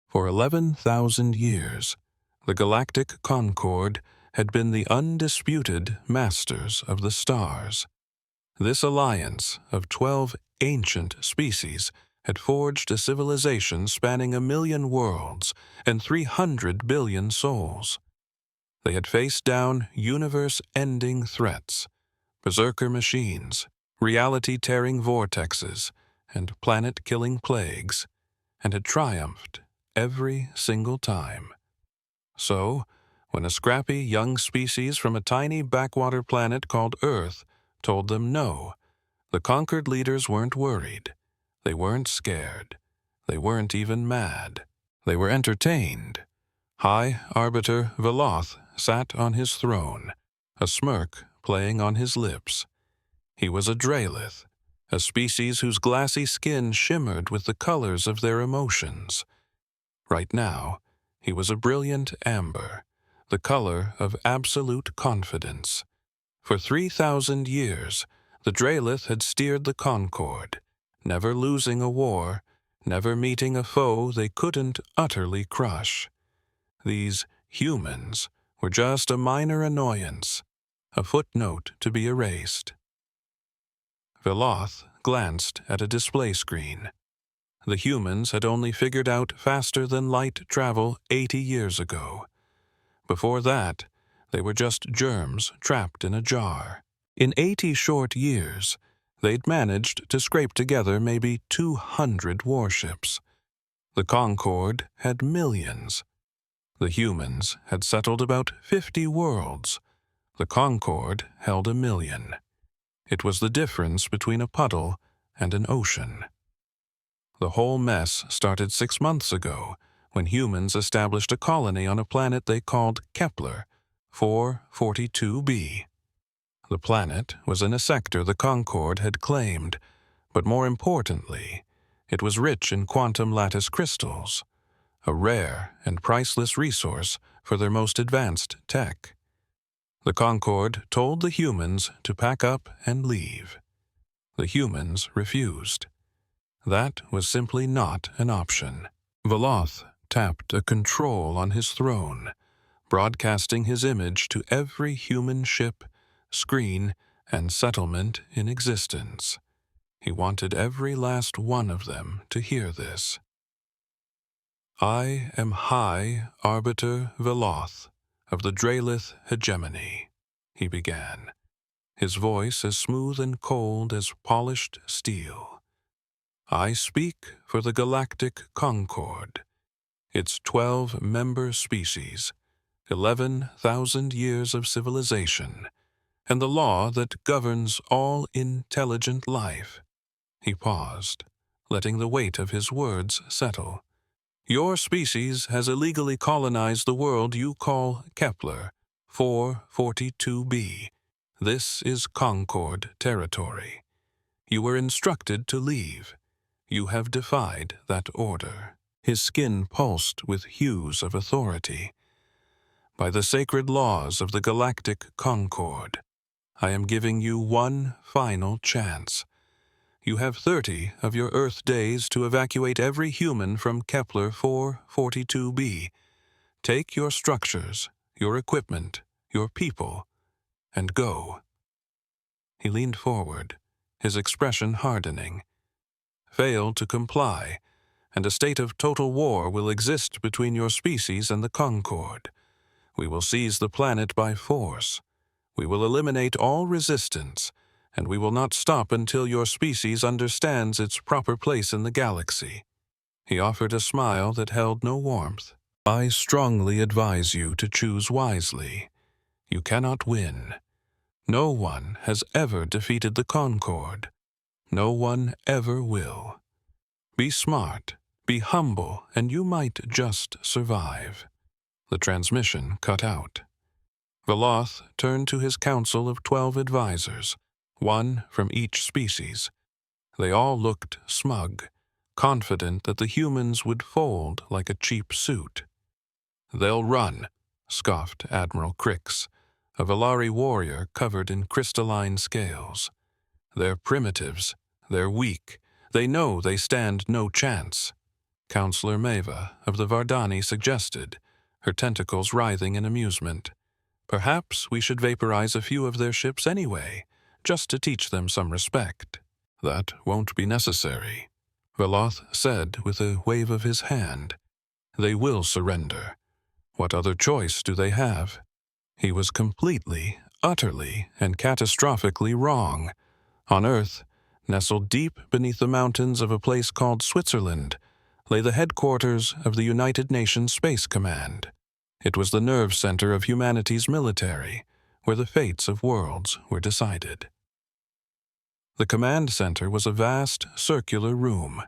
For 11,000 years, the Galactic Concord had been the undisputed masters of the stars. This alliance of 12 ancient species had forged a civilization spanning 1,000,000 worlds and 300 billion souls. They had faced down universe-ending threats, berserker machines, reality-tearing vortexes, and planet-killing plagues, and had triumphed every single time. So, when a scrappy young species from a tiny backwater planet called Earth told them no, the conquered leaders weren't worried. They weren't scared. They weren't even mad. They were entertained. High Arbiter Veloth sat on his throne, a smirk playing on his lips. He was a Draelith, a species whose glassy skin shimmered with the colors of their emotions. Right now, he was a brilliant amber, the color of absolute confidence. For 3,000 years, the Draelith had steered the Concord, never losing a war, never meeting a foe they couldn't utterly crush. These humans were just a minor annoyance, a footnote to be erased. Veloth glanced at a display screen. The humans had only figured out faster-than-light travel 80 years ago. Before that, they were just germs trapped in a jar. In 80 short years, they'd managed to scrape together maybe 200 warships. The Concord had millions. The humans had settled about 50 worlds. The Concord held 1,000,000. It was the difference between a puddle and an ocean. The whole mess started 6 months ago, when humans established a colony on a planet they called Kepler 442b. The planet was in a sector the Concord had claimed, but more importantly, it was rich in quantum lattice crystals, a rare and priceless resource for their most advanced tech. The Concord told the humans to pack up and leave. The humans refused. That was simply not an option. Veloth tapped a control on his throne, broadcasting his image to every human ship, screen, and settlement in existence. He wanted every last one of them to hear this. "I am High Arbiter Veloth of the Draelith hegemony," he began, his voice as smooth and cold as polished steel. "I speak for the Galactic Concord, its 12 member species, 11,000 years of civilization, and the law that governs all intelligent life." He paused, letting the weight of his words settle. "Your species has illegally colonized the world you call Kepler 442b. This is Concord territory. You were instructed to leave. You have defied that order." His skin pulsed with hues of authority. "By the sacred laws of the Galactic Concord, I am giving you one final chance. You have 30 of your Earth days to evacuate every human from Kepler 442b. Take your structures, your equipment, your people, and go." He leaned forward, his expression hardening. "Fail to comply, and a state of total war will exist between your species and the Concord. We will seize the planet by force. We will eliminate all resistance, and we will not stop until your species understands its proper place in the galaxy." He offered a smile that held no warmth. "I strongly advise you to choose wisely. You cannot win. No one has ever defeated the Concord. No one ever will. Be smart, be humble, and you might just survive." The transmission cut out. Veloth turned to his council of 12 advisors, one from each species. They all looked smug, confident that the humans would fold like a cheap suit. "They'll run," scoffed Admiral Crix, a Velari warrior covered in crystalline scales. "They're primitives. They're weak. They know they stand no chance." Counselor Maeva of the Vardani suggested, her tentacles writhing in amusement. Perhaps we should vaporize a few of their ships anyway, just to teach them some respect. That won't be necessary, Veloth said with a wave of his hand. They will surrender. What other choice do they have? He was completely, utterly, and catastrophically wrong. On Earth, nestled deep beneath the mountains of a place called Switzerland, lay the headquarters of the United Nations Space Command. It was the nerve center of humanity's military, where the fates of worlds were decided. The command center was a vast, circular room,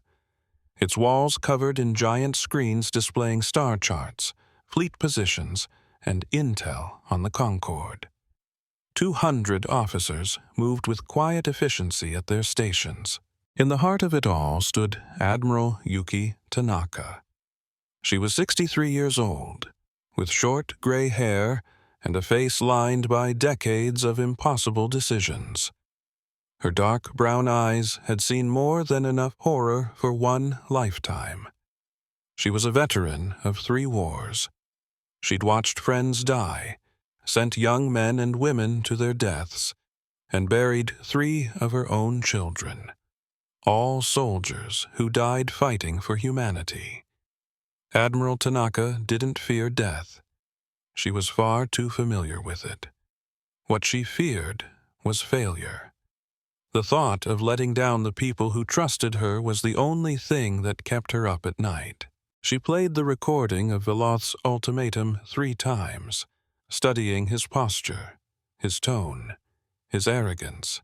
its walls covered in giant screens displaying star charts, fleet positions, and intel on the Concorde. 200 officers moved with quiet efficiency at their stations. In the heart of it all stood Admiral Yuki Tanaka. She was 63 years old, with short gray hair and a face lined by decades of impossible decisions. Her dark brown eyes had seen more than enough horror for one lifetime. She was a veteran of 3 wars. She'd watched friends die, sent young men and women to their deaths, and buried 3 of her own children, all soldiers who died fighting for humanity. Admiral Tanaka didn't fear death. She was far too familiar with it. What she feared was failure. The thought of letting down the people who trusted her was the only thing that kept her up at night. She played the recording of Veloth's ultimatum 3 times, studying his posture, his tone, his arrogance.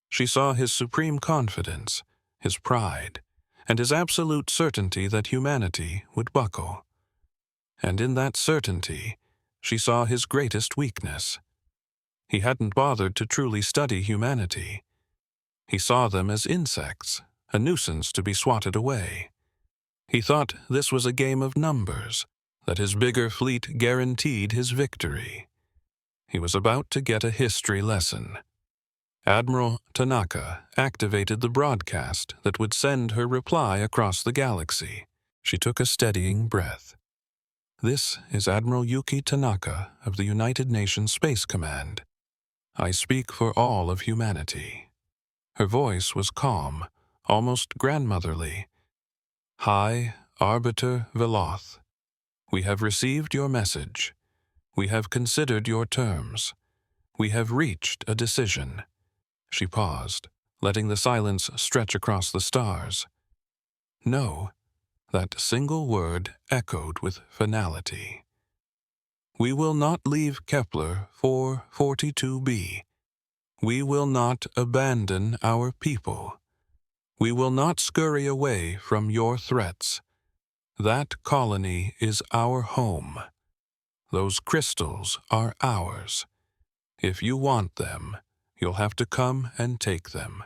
She saw his supreme confidence, his pride, and his absolute certainty that humanity would buckle. And in that certainty, she saw his greatest weakness. He hadn't bothered to truly study humanity. He saw them as insects, a nuisance to be swatted away. He thought this was a game of numbers, that his bigger fleet guaranteed his victory. He was about to get a history lesson. Admiral Tanaka activated the broadcast that would send her reply across the galaxy. She took a steadying breath. This is Admiral Yuki Tanaka of the United Nations Space Command. I speak for all of humanity. Her voice was calm, almost grandmotherly. High Arbiter Veloth, we have received your message. We have considered your terms. We have reached a decision. She paused, letting the silence stretch across the stars. No, that single word echoed with finality. We will not leave Kepler 442b. We will not abandon our people. We will not scurry away from your threats. That colony is our home. Those crystals are ours. If you want them, you'll have to come and take them.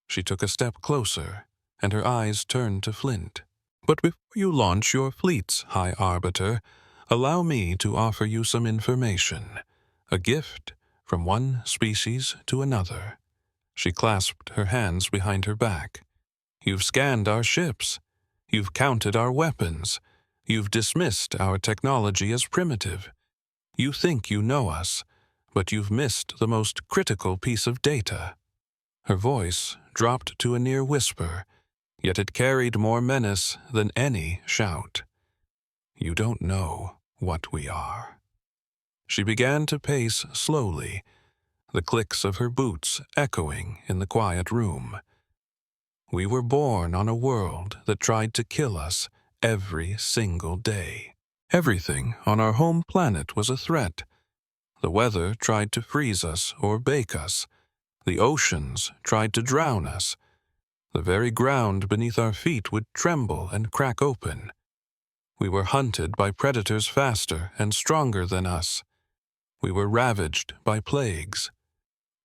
She took a step closer, and her eyes turned to Flint. But before you launch your fleets, High Arbiter, allow me to offer you some information, a gift from one species to another. She clasped her hands behind her back. You've scanned our ships. You've counted our weapons. You've dismissed our technology as primitive. You think you know us, but you've missed the most critical piece of data. Her voice dropped to a near whisper, yet it carried more menace than any shout. You don't know what we are. She began to pace slowly, the clicks of her boots echoing in the quiet room. We were born on a world that tried to kill us every single day. Everything on our home planet was a threat. The weather tried to freeze us or bake us. The oceans tried to drown us. The very ground beneath our feet would tremble and crack open. We were hunted by predators faster and stronger than us. We were ravaged by plagues.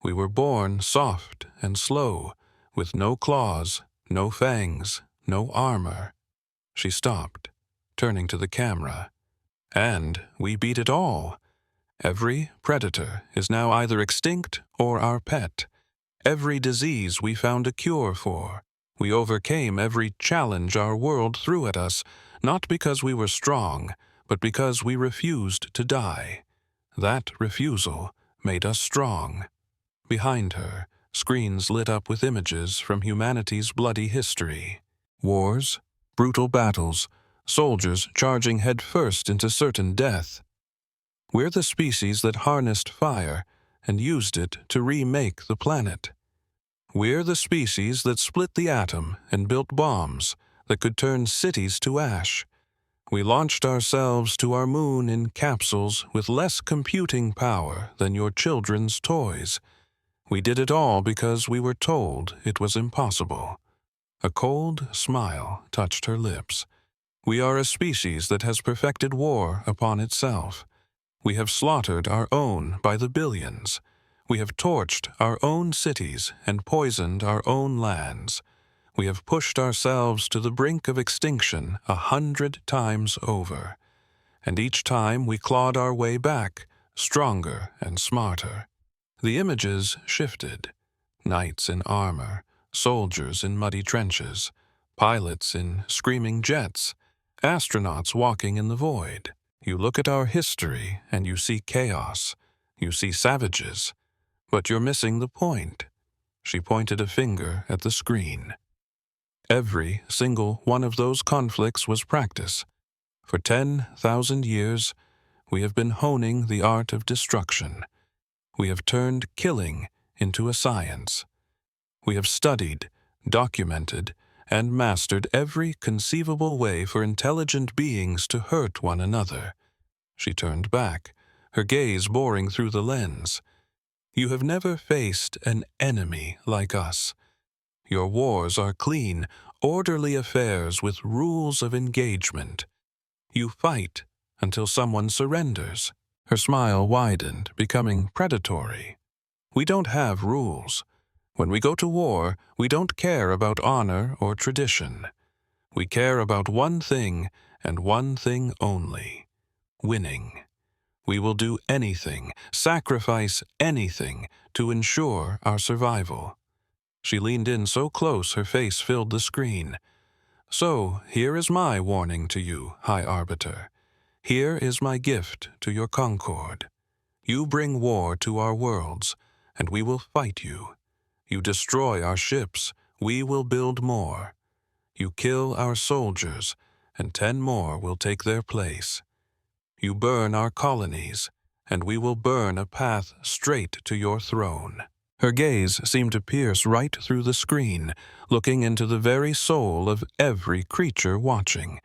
We were born soft and slow, with no claws, no fangs, no armor. She stopped, turning to the camera. And we beat it all. Every predator is now either extinct or our pet. Every disease we found a cure for. We overcame every challenge our world threw at us, not because we were strong, but because we refused to die. That refusal made us strong. Behind her, screens lit up with images from humanity's bloody history. Wars, brutal battles, soldiers charging headfirst into certain death. We're the species that harnessed fire and used it to remake the planet. We're the species that split the atom and built bombs that could turn cities to ash. We launched ourselves to our moon in capsules with less computing power than your children's toys. We did it all because we were told it was impossible. A cold smile touched her lips. We are a species that has perfected war upon itself. We have slaughtered our own by the billions. We have torched our own cities and poisoned our own lands. We have pushed ourselves to the brink of extinction 100 times over. And each time we clawed our way back, stronger and smarter. The images shifted. Knights in armor, soldiers in muddy trenches, pilots in screaming jets, astronauts walking in the void. You look at our history and you see chaos. You see savages. But you're missing the point. She pointed a finger at the screen. Every single one of those conflicts was practice. For 10,000 years, we have been honing the art of destruction. We have turned killing into a science. We have studied, documented, and mastered every conceivable way for intelligent beings to hurt one another. She turned back, her gaze boring through the lens. You have never faced an enemy like us. Your wars are clean, orderly affairs with rules of engagement. You fight until someone surrenders. Her smile widened, becoming predatory. We don't have rules. When we go to war, we don't care about honor or tradition. We care about one thing and one thing only: winning. We will do anything, sacrifice anything, to ensure our survival. She leaned in so close her face filled the screen. So, here is my warning to you, High Arbiter. Here is my gift to your concord. You bring war to our worlds, and we will fight you. You destroy our ships, we will build more. You kill our soldiers, and 10 more will take their place. You burn our colonies, and we will burn a path straight to your throne. Her gaze seemed to pierce right through the screen, looking into the very soul of every creature watching.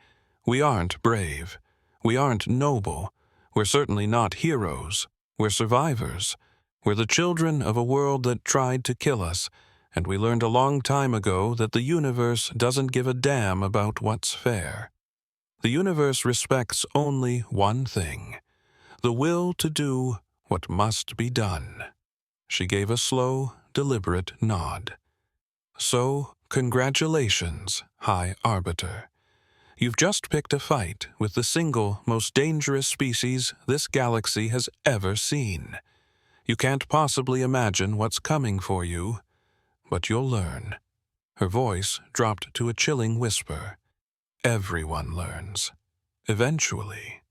We aren't brave. We aren't noble. We're certainly not heroes. We're survivors. We're the children of a world that tried to kill us, and we learned a long time ago that the universe doesn't give a damn about what's fair. The universe respects only one thing: the will to do what must be done. She gave a slow, deliberate nod. So, congratulations, High Arbiter. You've just picked a fight with the single most dangerous species this galaxy has ever seen. You can't possibly imagine what's coming for you, but you'll learn. Her voice dropped to a chilling whisper. Everyone learns. Eventually.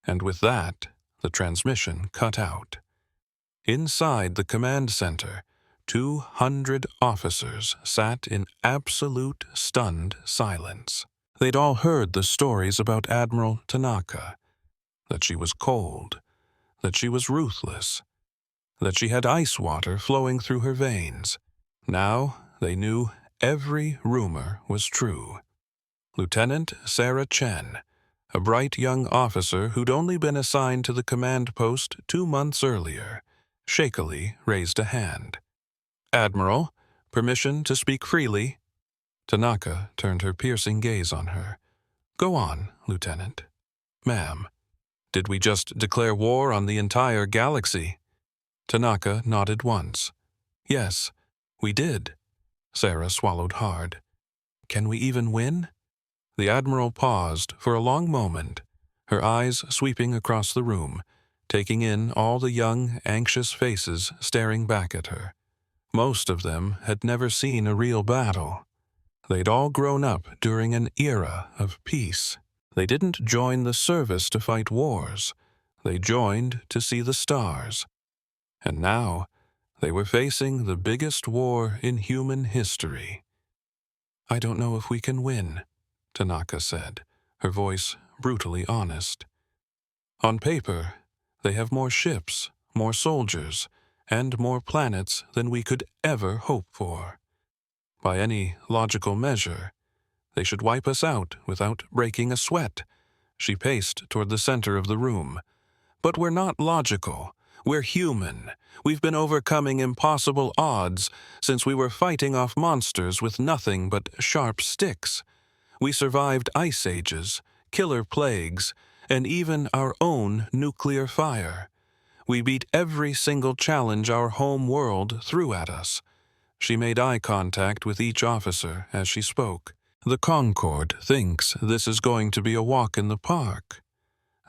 And with that, the transmission cut out. Inside the command center, 200 officers sat in absolute stunned silence. They'd all heard the stories about Admiral Tanaka, that she was cold, that she was ruthless, that she had ice water flowing through her veins. Now they knew every rumor was true. Lieutenant Sarah Chen, a bright young officer who'd only been assigned to the command post 2 months earlier, shakily raised a hand. Admiral, permission to speak freely? Tanaka turned her piercing gaze on her. Go on, Lieutenant. Ma'am, did we just declare war on the entire galaxy? Tanaka nodded once. Yes, we did. Sarah swallowed hard. Can we even win? The Admiral paused for a long moment, her eyes sweeping across the room, taking in all the young, anxious faces staring back at her. Most of them had never seen a real battle. They'd all grown up during an era of peace. They didn't join the service to fight wars. They joined to see the stars. And now, they were facing the biggest war in human history. "I don't know if we can win," Tanaka said, her voice brutally honest. "On paper, they have more ships, more soldiers, and more planets than we could ever hope for. By any logical measure, they should wipe us out without breaking a sweat." She paced toward the center of the room. "But we're not logical. We're human. We've been overcoming impossible odds since we were fighting off monsters with nothing but sharp sticks. We survived ice ages, killer plagues, and even our own nuclear fire. We beat every single challenge our home world threw at us." She made eye contact with each officer as she spoke. "The Concorde thinks this is going to be a walk in the park.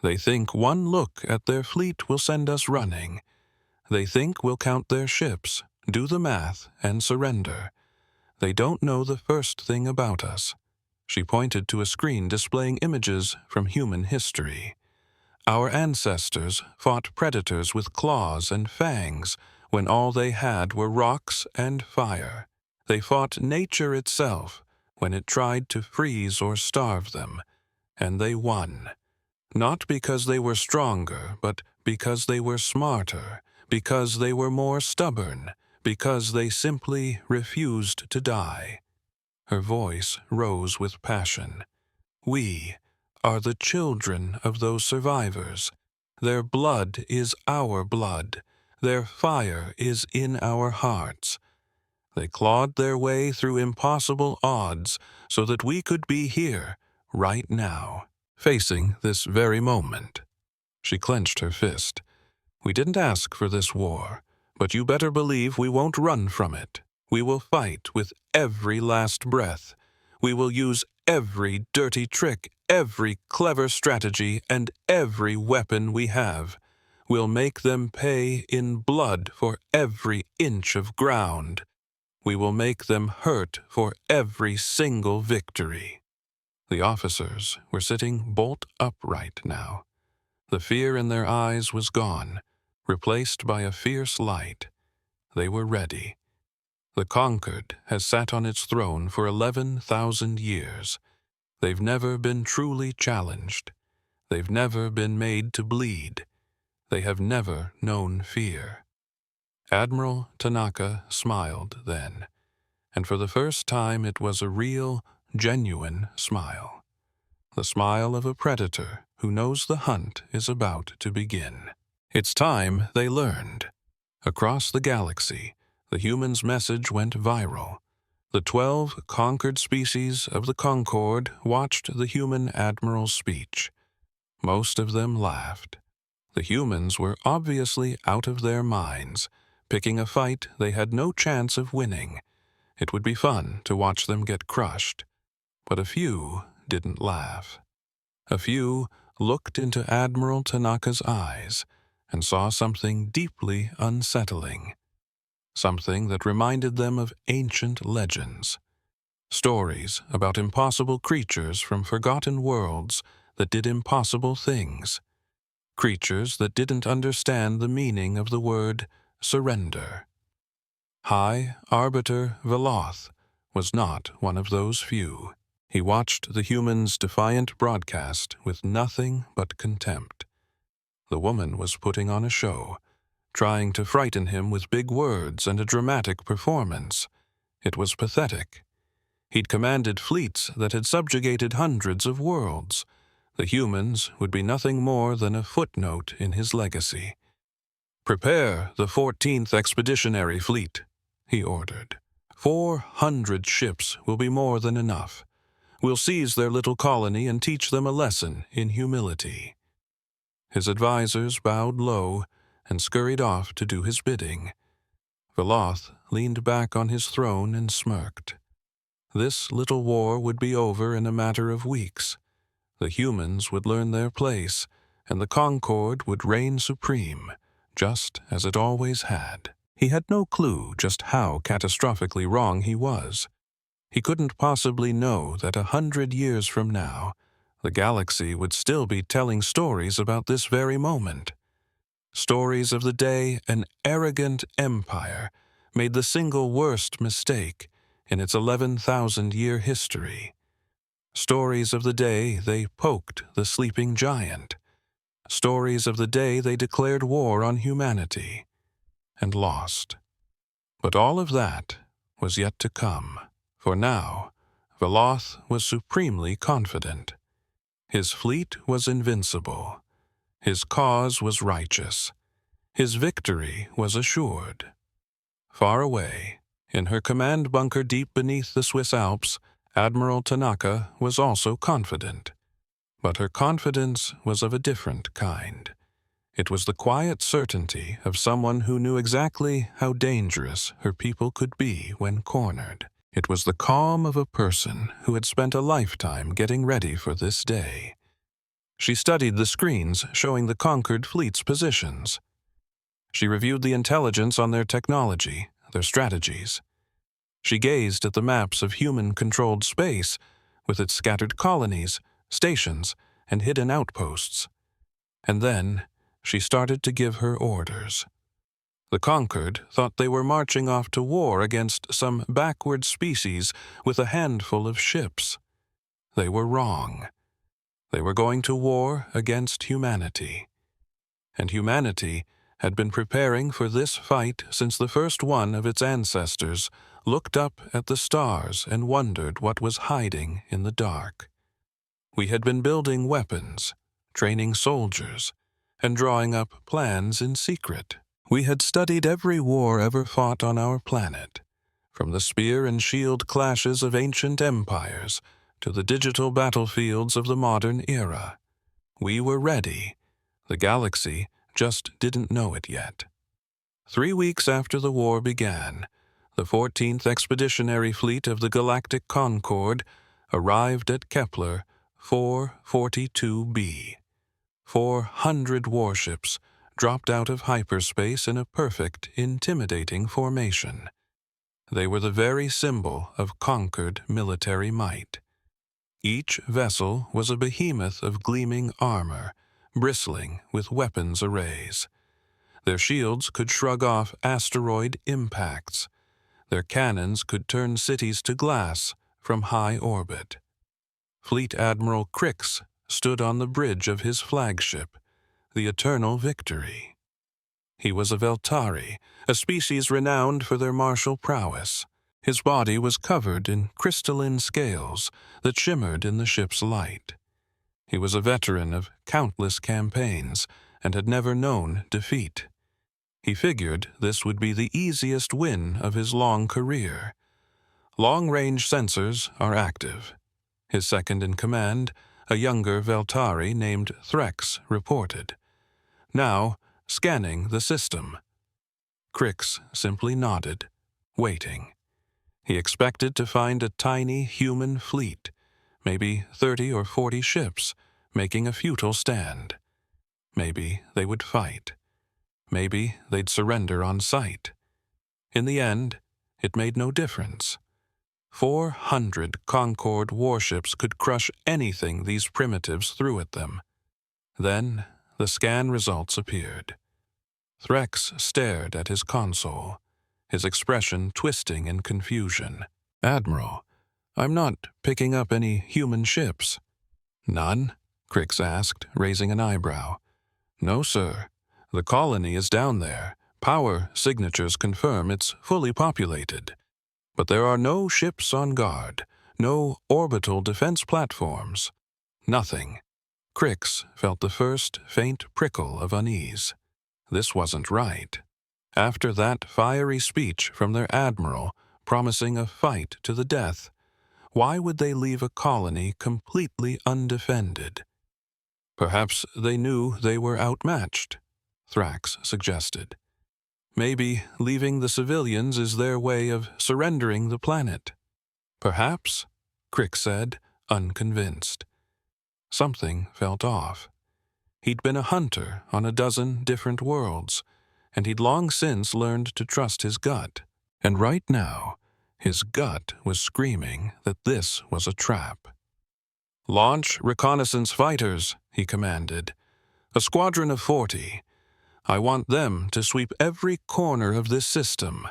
They think one look at their fleet will send us running. They think we'll count their ships, do the math, and surrender. They don't know the first thing about us." She pointed to a screen displaying images from human history. "Our ancestors fought predators with claws and fangs when all they had were rocks and fire. They fought nature itself when it tried to freeze or starve them, and they won. Not because they were stronger, but because they were smarter, because they were more stubborn, because they simply refused to die." Her voice rose with passion. "We are the children of those survivors. Their blood is our blood. Their fire is in our hearts. They clawed their way through impossible odds so that we could be here, right now, facing this very moment." She clenched her fist. "We didn't ask for this war, but you better believe we won't run from it. We will fight with every last breath. We will use every dirty trick, every clever strategy, and every weapon we have. We'll make them pay in blood for every inch of ground. We will make them hurt for every single victory." The officers were sitting bolt upright now. The fear in their eyes was gone, replaced by a fierce light. They were ready. The conquered has sat on its throne for 11,000 years. They've never been truly challenged. They've never been made to bleed. They have never known fear. Admiral Tanaka smiled then, and for the first time it was a real, genuine smile. The smile of a predator who knows the hunt is about to begin. It's time they learned. Across the galaxy, the humans' message went viral. The 12 conquered species of the Concorde watched the human admiral's speech. Most of them laughed. The humans were obviously out of their minds, picking a fight they had no chance of winning. It would be fun to watch them get crushed. But a few didn't laugh. A few looked into Admiral Tanaka's eyes and saw something deeply unsettling. Something that reminded them of ancient legends. Stories about impossible creatures from forgotten worlds that did impossible things. Creatures that didn't understand the meaning of the word surrender. High Arbiter Veloth was not one of those few. He watched the humans' defiant broadcast with nothing but contempt. The woman was putting on a show, trying to frighten him with big words and a dramatic performance. It was pathetic. He'd commanded fleets that had subjugated hundreds of worlds. The humans would be nothing more than a footnote in his legacy. "Prepare the 14th Expeditionary Fleet," he ordered. 400 ships will be more than enough. We'll seize their little colony and teach them a lesson in humility." His advisors bowed low and scurried off to do his bidding. Veloth leaned back on his throne and smirked. This little war would be over in a matter of weeks. The humans would learn their place, and the Concorde would reign supreme, just as it always had. He had no clue just how catastrophically wrong he was. He couldn't possibly know that 100 years from now, the galaxy would still be telling stories about this very moment. Stories of the day an arrogant empire made the single worst mistake in its 11,000-year history. Stories of the day they poked the sleeping giant. Stories of the day they declared war on humanity and lost. But all of that was yet to come, for now Veloth was supremely confident. His fleet was invincible. His cause was righteous. His victory was assured. Far away, in her command bunker deep beneath the Swiss Alps, Admiral Tanaka was also confident. But her confidence was of a different kind. It was the quiet certainty of someone who knew exactly how dangerous her people could be when cornered. It was the calm of a person who had spent a lifetime getting ready for this day. She studied the screens showing the conquered fleet's positions. She reviewed the intelligence on their technology, their strategies. She gazed at the maps of human-controlled space with its scattered colonies, stations, and hidden outposts. And then she started to give her orders. The conquered thought they were marching off to war against some backward species with a handful of ships. They were wrong. They were going to war against humanity. And humanity had been preparing for this fight since the first one of its ancestors looked up at the stars and wondered what was hiding in the dark. We had been building weapons, training soldiers, and drawing up plans in secret. We had studied every war ever fought on our planet, from the spear and shield clashes of ancient empires to the digital battlefields of the modern era. We were ready. The galaxy just didn't know it yet. 3 weeks after the war began, the 14th Expeditionary Fleet of the Galactic Concord arrived at Kepler 442b. 400 warships dropped out of hyperspace in a perfect, intimidating formation. They were the very symbol of conquered military might. Each vessel was a behemoth of gleaming armor, bristling with weapons arrays. Their shields could shrug off asteroid impacts. Their cannons could turn cities to glass from high orbit. Fleet Admiral Crix stood on the bridge of his flagship, the Eternal Victory. He was a Veltari, a species renowned for their martial prowess. His body was covered in crystalline scales that shimmered in the ship's light. He was a veteran of countless campaigns and had never known defeat. He figured this would be the easiest win of his long career. Long-range sensors are active. His second-in-command, a younger Veltari named Threx, reported. Now, scanning the system. Crix simply nodded, waiting. He expected to find a tiny human fleet, maybe 30 or 40 ships, making a futile stand. Maybe they would fight. Maybe they'd surrender on sight. In the end, it made no difference. 400 Concord warships could crush anything these primitives threw at them. Then the scan results appeared. Threx stared at his console, his expression twisting in confusion. "Admiral, I'm not picking up any human ships." "None?" Crix asked, raising an eyebrow. "No, sir. The colony is down there. Power signatures confirm it's fully populated. But there are no ships on guard, no orbital defense platforms. Nothing." Crix felt the first faint prickle of unease. This wasn't right. After that fiery speech from their admiral, promising a fight to the death, why would they leave a colony completely undefended? Perhaps they knew they were outmatched, Thrax suggested. Maybe leaving the civilians is their way of surrendering the planet. Perhaps, Crix said, unconvinced. Something felt off. He'd been a hunter on a dozen different worlds, and he'd long since learned to trust his gut. And right now, His gut was screaming that this was a trap. "Launch reconnaissance fighters," he commanded. "A squadron of 40. I want them to sweep every corner of this system.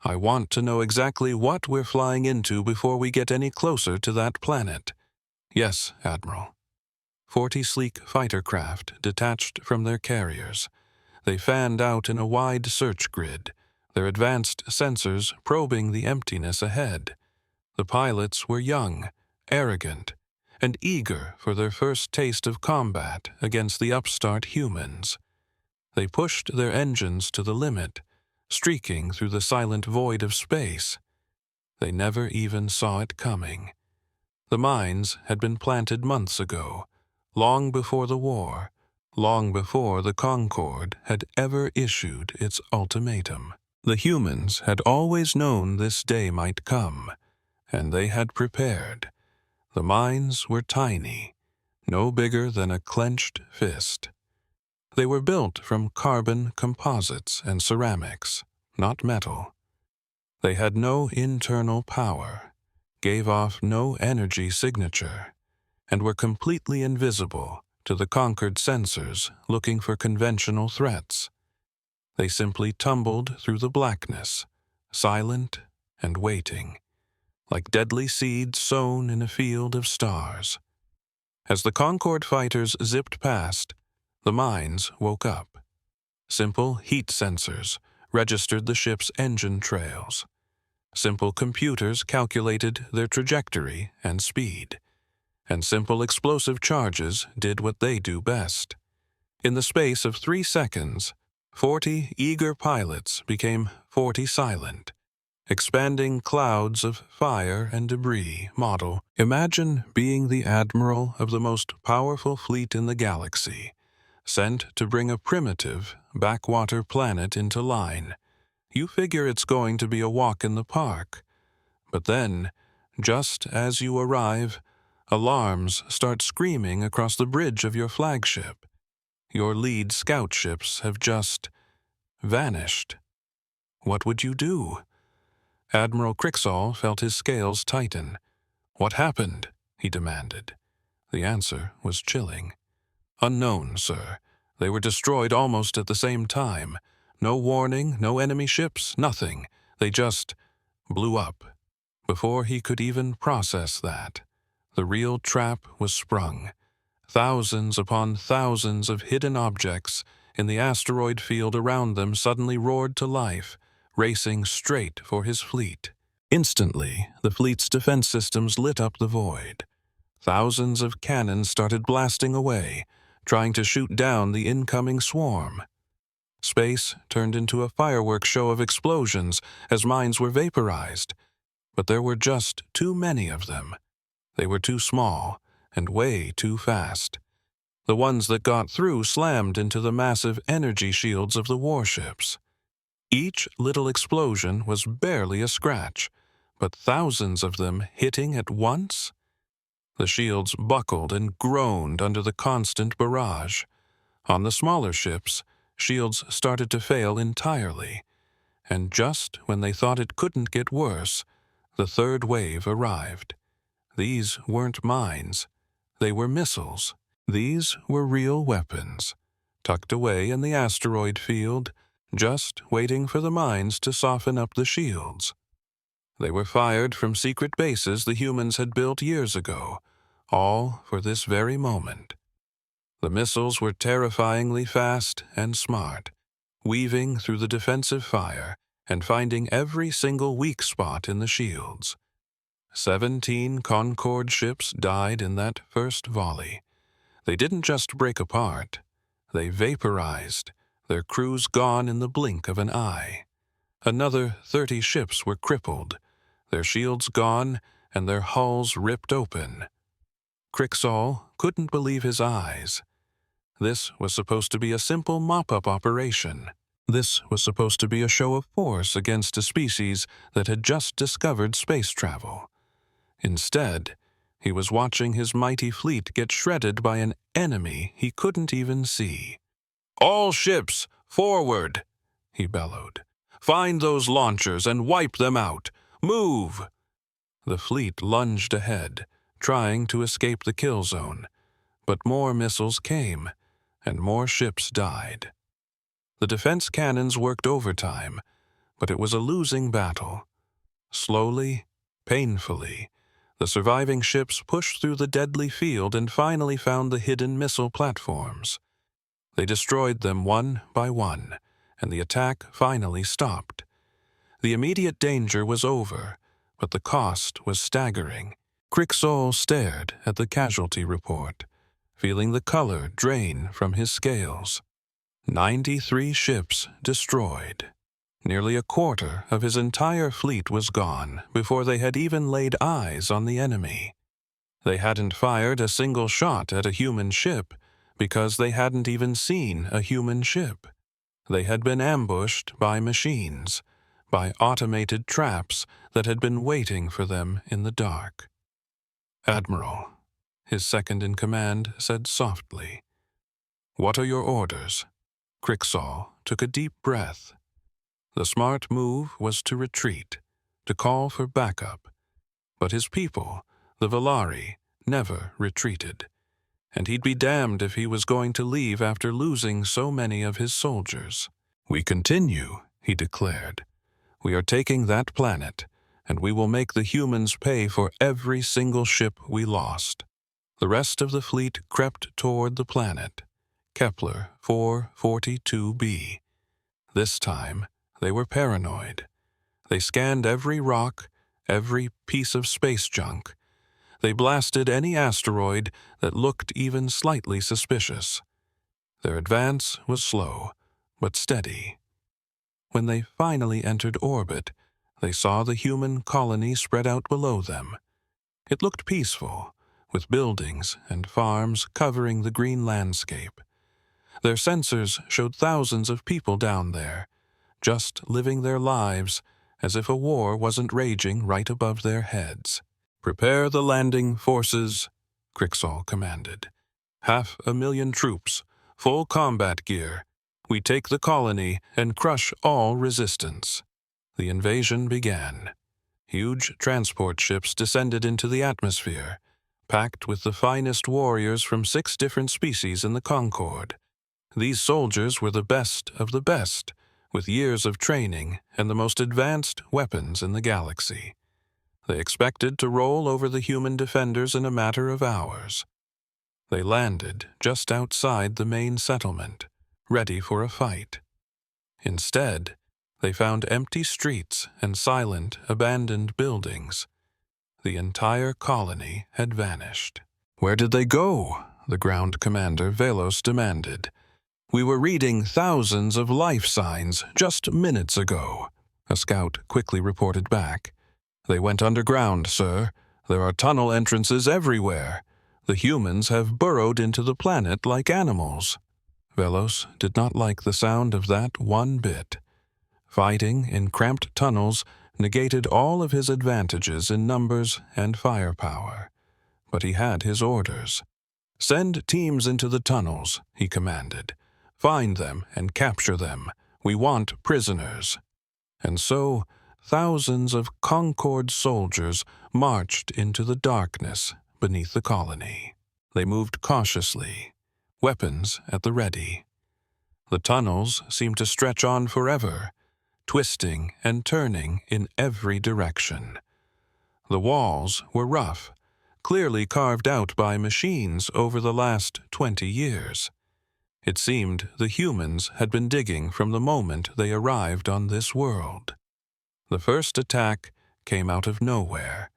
I want to know exactly what we're flying into before we get any closer to that planet." "Yes, Admiral." 40 sleek fighter craft detached from their carriers. They fanned out in a wide search grid, their advanced sensors probing the emptiness ahead. The pilots were young, arrogant, and eager for their first taste of combat against the upstart humans. They pushed their engines to the limit, streaking through the silent void of space. They never even saw it coming. The mines had been planted months ago, long before the war, long before the Concorde had ever issued its ultimatum. The humans had always known this day might come, and they had prepared. The mines were tiny, no bigger than a clenched fist. They were built from carbon composites and ceramics, not metal. They had no internal power, gave off no energy signature, and were completely invisible to the conquered sensors looking for conventional threats. They simply tumbled through the blackness, silent and waiting, like deadly seeds sown in a field of stars. As the Concorde fighters zipped past, the mines woke up. Simple heat sensors registered the ship's engine trails. Simple computers calculated their trajectory and speed. And simple explosive charges did what they do best. In the space of 3 seconds, 40 eager pilots became 40 silent, expanding clouds of fire and debris model. Imagine being the admiral of the most powerful fleet in the galaxy, sent to bring a primitive, backwater planet into line. You figure it's going to be a walk in the park. But then, just as you arrive, alarms start screaming across the bridge of your flagship. Your lead scout ships have just vanished. What would you do? Admiral Cricksall felt his scales tighten. "What happened?" he demanded. The answer was chilling. "Unknown, sir. They were destroyed almost at the same time. No warning, no enemy ships, nothing. They just blew up." Before he could even process that, the real trap was sprung. Thousands upon thousands of hidden objects in the asteroid field around them suddenly roared to life, racing straight for his fleet. Instantly, the fleet's defense systems lit up the void. Thousands of cannons started blasting away, trying to shoot down the incoming swarm. Space turned into a fireworks show of explosions as mines were vaporized. But there were just too many of them. They were too small and way too fast. The ones that got through slammed into the massive energy shields of the warships. Each little explosion was barely a scratch, but thousands of them hitting at once? The shields buckled and groaned under the constant barrage. On the smaller ships, shields started to fail entirely. And just when they thought it couldn't get worse, the third wave arrived. These weren't mines. They were missiles. These were real weapons, tucked away in the asteroid field, just waiting for the mines to soften up the shields. They were fired from secret bases the humans had built years ago, all for this very moment. The missiles were terrifyingly fast and smart, weaving through the defensive fire and finding every single weak spot in the shields. 17 Concorde ships died in that first volley. They didn't just break apart. They vaporized, their crews gone in the blink of an eye. Another 30 ships were crippled, their shields gone and their hulls ripped open. Cricksall couldn't believe his eyes. This was supposed to be a simple mop-up operation. This was supposed to be a show of force against a species that had just discovered space travel. Instead, he was watching his mighty fleet get shredded by an enemy he couldn't even see. "All ships, forward!" he bellowed. "Find those launchers and wipe them out. Move! The fleet lunged ahead, trying to escape the kill zone, but more missiles came, and more ships died. The defense cannons worked overtime, but it was a losing battle. Slowly, painfully, the surviving ships pushed through the deadly field and finally found the hidden missile platforms. They destroyed them one by one, and the attack finally stopped. The immediate danger was over, but the cost was staggering. Crixol stared at the casualty report, feeling the color drain from his scales. 93 ships destroyed. Nearly a quarter of his entire fleet was gone before they had even laid eyes on the enemy. They hadn't fired a single shot at a human ship because they hadn't even seen a human ship. They had been ambushed by machines, by automated traps that had been waiting for them in the dark. "Admiral," his second-in-command said softly. "What are your orders?" Crixol took a deep breath. The smart move was to retreat, to call for backup. But his people, the Valari, never retreated, and he'd be damned if he was going to leave after losing so many of his soldiers. "We continue," he declared. "We are taking that planet, and we will make the humans pay for every single ship we lost." The rest of the fleet crept toward the planet, Kepler 442b. This time, they were paranoid. They scanned every rock, every piece of space junk. They blasted any asteroid that looked even slightly suspicious. Their advance was slow, but steady. When they finally entered orbit, they saw the human colony spread out below them. It looked peaceful, with buildings and farms covering the green landscape. Their sensors showed thousands of people down there, just living their lives as if a war wasn't raging right above their heads. "Prepare the landing forces," Crixol commanded. "500,000 troops, full combat gear. We take the colony and crush all resistance." The invasion began. Huge transport ships descended into the atmosphere, packed with the finest warriors from 6 different species in the Concorde. These soldiers were the best of the best, with years of training and the most advanced weapons in the galaxy. They expected to roll over the human defenders in a matter of hours. They landed just outside the main settlement, ready for a fight. Instead, they found empty streets and silent, abandoned buildings. The entire colony had vanished. "Where did they go?" the ground commander Velos demanded. "We were reading thousands of life signs just minutes ago," a scout quickly reported back. "They went underground, sir. There are tunnel entrances everywhere. The humans have burrowed into the planet like animals." Velos did not like the sound of that one bit. Fighting in cramped tunnels negated all of his advantages in numbers and firepower. But he had his orders. "Send teams into the tunnels," he commanded. "Find them and capture them. We want prisoners." And so, thousands of Concorde soldiers marched into the darkness beneath the colony. They moved cautiously, weapons at the ready. The tunnels seemed to stretch on forever, twisting and turning in every direction. The walls were rough, clearly carved out by machines over the last 20 years. It seemed the humans had been digging from the moment they arrived on this world. The first attack came out of nowhere.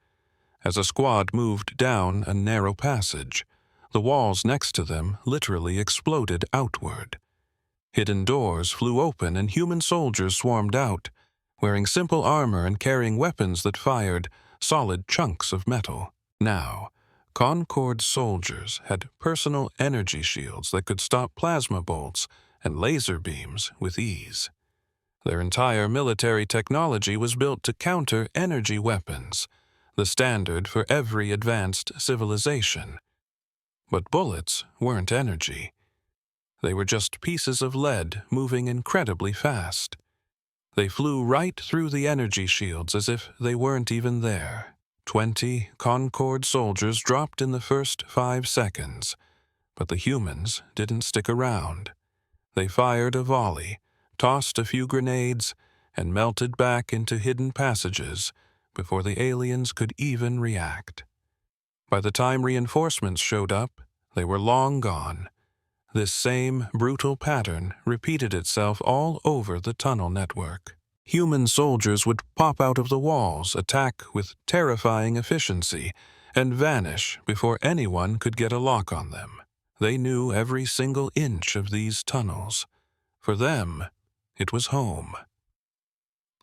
As a squad moved down a narrow passage, the walls next to them literally exploded outward. Hidden doors flew open and human soldiers swarmed out, wearing simple armor and carrying weapons that fired solid chunks of metal. Now, Concorde soldiers had personal energy shields that could stop plasma bolts and laser beams with ease. Their entire military technology was built to counter energy weapons, the standard for every advanced civilization. But bullets weren't energy. They were just pieces of lead moving incredibly fast. They flew right through the energy shields as if they weren't even there. 20 Concord soldiers dropped in the first 5 seconds, but the humans didn't stick around. They fired a volley, tossed a few grenades, and melted back into hidden passages before the aliens could even react. By the time reinforcements showed up, they were long gone. This same brutal pattern repeated itself all over the tunnel network. Human soldiers would pop out of the walls, attack with terrifying efficiency, and vanish before anyone could get a lock on them. They knew every single inch of these tunnels. For them, it was home.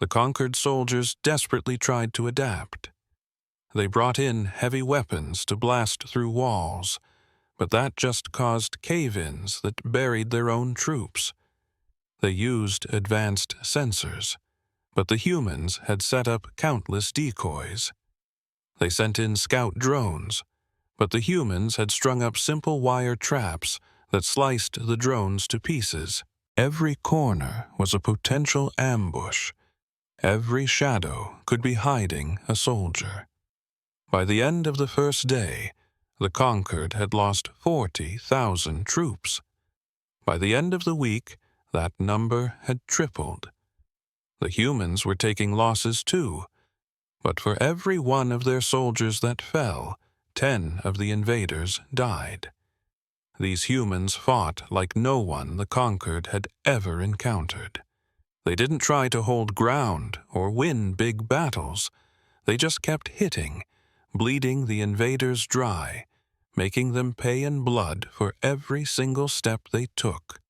The conquered soldiers desperately tried to adapt. They brought in heavy weapons to blast through walls, but that just caused cave-ins that buried their own troops. They used advanced sensors, but the humans had set up countless decoys. They sent in scout drones, but the humans had strung up simple wire traps that sliced the drones to pieces. Every corner was a potential ambush. Every shadow could be hiding a soldier. By the end of the first day, the conquered had lost 40,000 troops. By the end of the week, that number had tripled. The humans were taking losses too, but for every one of their soldiers that fell, 10 of the invaders died. These humans fought like no one the conquered had ever encountered. They didn't try to hold ground or win big battles. They just kept hitting, bleeding the invaders dry, making them pay in blood for every single step they took.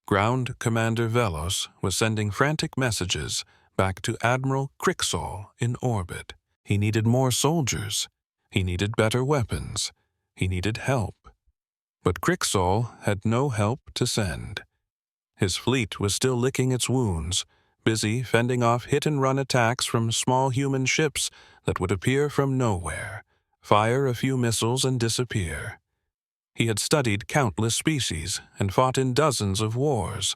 Ground Commander Velos was sending frantic messages back to Admiral Crixol in orbit. He needed more soldiers. He needed better weapons. He needed help. But Crixol had no help to send. His fleet was still licking its wounds, busy fending off hit-and-run attacks from small human ships that would appear from nowhere, fire a few missiles and disappear. He had studied countless species and fought in dozens of wars,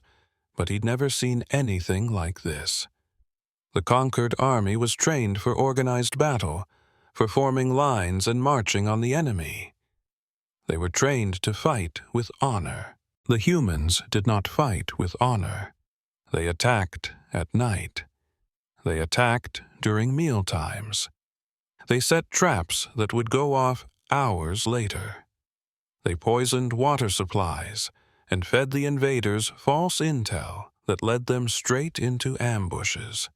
but he'd never seen anything like this. The conquered army was trained for organized battle, for forming lines and marching on the enemy. They were trained to fight with honor. The humans did not fight with honor. They attacked at night. They attacked during mealtimes. They set traps that would go off hours later. They poisoned water supplies and fed the invaders false intel that led them straight into ambushes.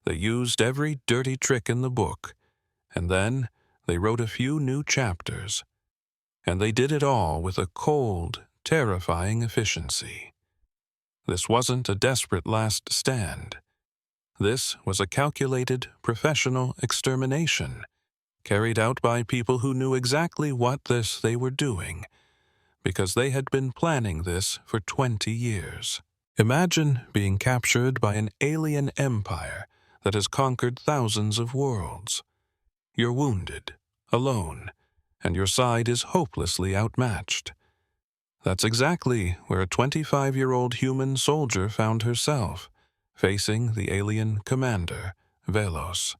They used every dirty trick in the book, and then they wrote a few new chapters. And they did it all with a cold, terrifying efficiency. This wasn't a desperate last stand. This was a calculated, professional extermination, carried out by people who knew exactly what they were doing, because they had been planning this for 20 years. Imagine being captured by an alien empire that has conquered thousands of worlds. You're wounded, alone, and your side is hopelessly outmatched. That's exactly where a 25-year-old human soldier found herself, facing the alien commander, Velos.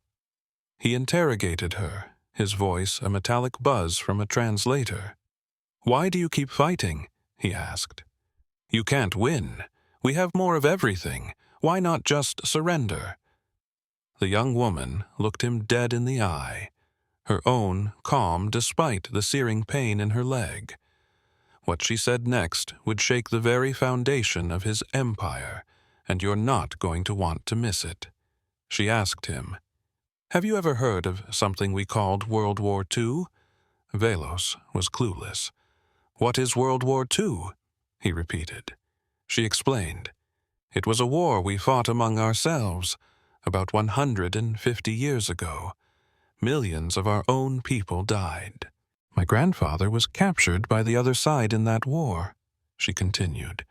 He interrogated her, his voice a metallic buzz from a translator. "Why do you keep fighting?" he asked. "You can't win. We have more of everything. Why not just surrender?" The young woman looked him dead in the eye, her own calm despite the searing pain in her leg. What she said next would shake the very foundation of his empire, and you're not going to want to miss it. She asked him, "Have you ever heard of something we called World War II?" Velos was clueless. "What is World War II?" he repeated. She explained. "It was a war we fought among ourselves about 150 years ago. Millions of our own people died. My grandfather was captured by the other side in that war," she continued,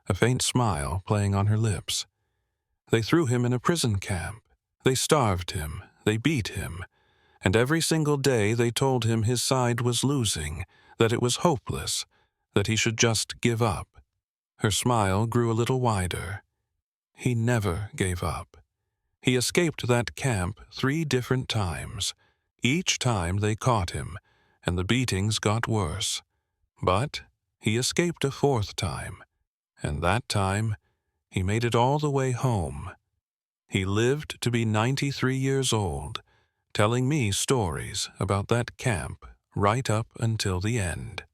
a faint smile playing on her lips. "They threw him in a prison camp. They starved him. They beat him. And every single day they told him his side was losing, that it was hopeless, that he should just give up." Her smile grew a little wider. he never gave up. He escaped that camp 3 different times. Each time they caught him, and the beatings got worse. But he escaped a 4th time, and that time he made it all the way home. He lived to be 93 years old, telling me stories about that camp right up until the end.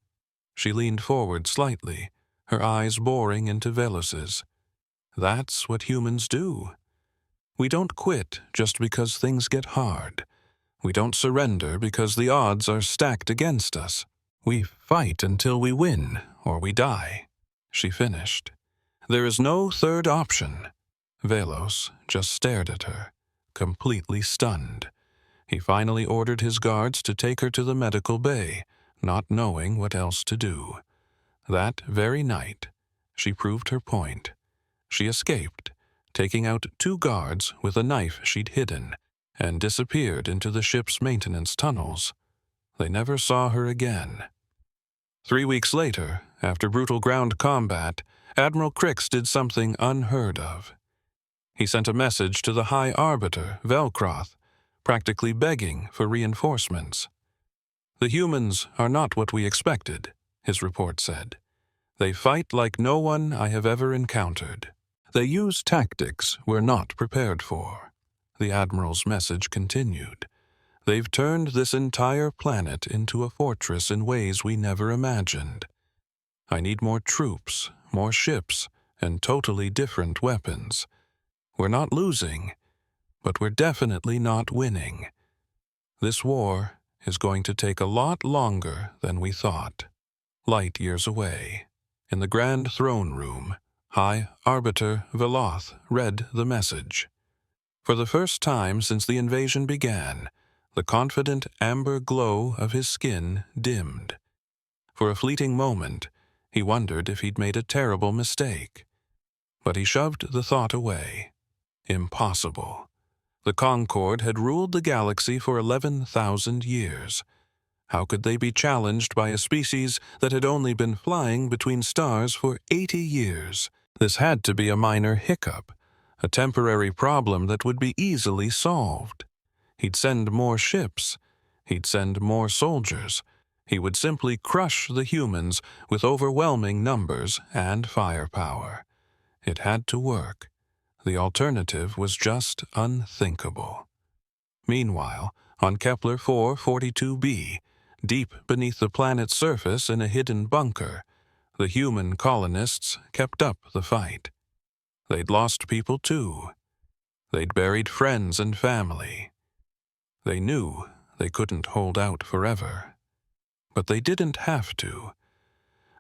She leaned forward slightly, her eyes boring into Velus's. That's what humans do. We don't quit just because things get hard. We don't surrender because the odds are stacked against us. We fight until we win or we die. She finished. There is no third option. Velos just stared at her, completely stunned. He finally ordered his guards to take her to the medical bay, not knowing what else to do. That very night, she proved her point. She escaped, taking out 2 guards with a knife she'd hidden, and disappeared into the ship's maintenance tunnels. They never saw her again. 3 weeks later, after brutal ground combat, Admiral Crix did something unheard of. He sent a message to the High Arbiter, Velcroth, practically begging for reinforcements. "The humans are not what we expected," his report said. "They fight like no one I have ever encountered. They use tactics we're not prepared for." The Admiral's message continued. "They've turned this entire planet into a fortress in ways we never imagined. I need more troops, more ships, and totally different weapons. We're not losing, but we're definitely not winning. This war is going to take a lot longer than we thought." Light years away, in the Grand Throne Room, High Arbiter Veloth read the message. For the first time since the invasion began, the confident amber glow of his skin dimmed. For a fleeting moment, he wondered if he'd made a terrible mistake. But he shoved the thought away. Impossible. The Concorde had ruled the galaxy for 11,000 years. How could they be challenged by a species that had only been flying between stars for 80 years? This had to be a minor hiccup, a temporary problem that would be easily solved. He'd send more ships. He'd send more soldiers. He would simply crush the humans with overwhelming numbers and firepower. It had to work. The alternative was just unthinkable. Meanwhile, on Kepler 442b, deep beneath the planet's surface in a hidden bunker, the human colonists kept up the fight. They'd lost people too. They'd buried friends and family. They knew they couldn't hold out forever. But they didn't have to.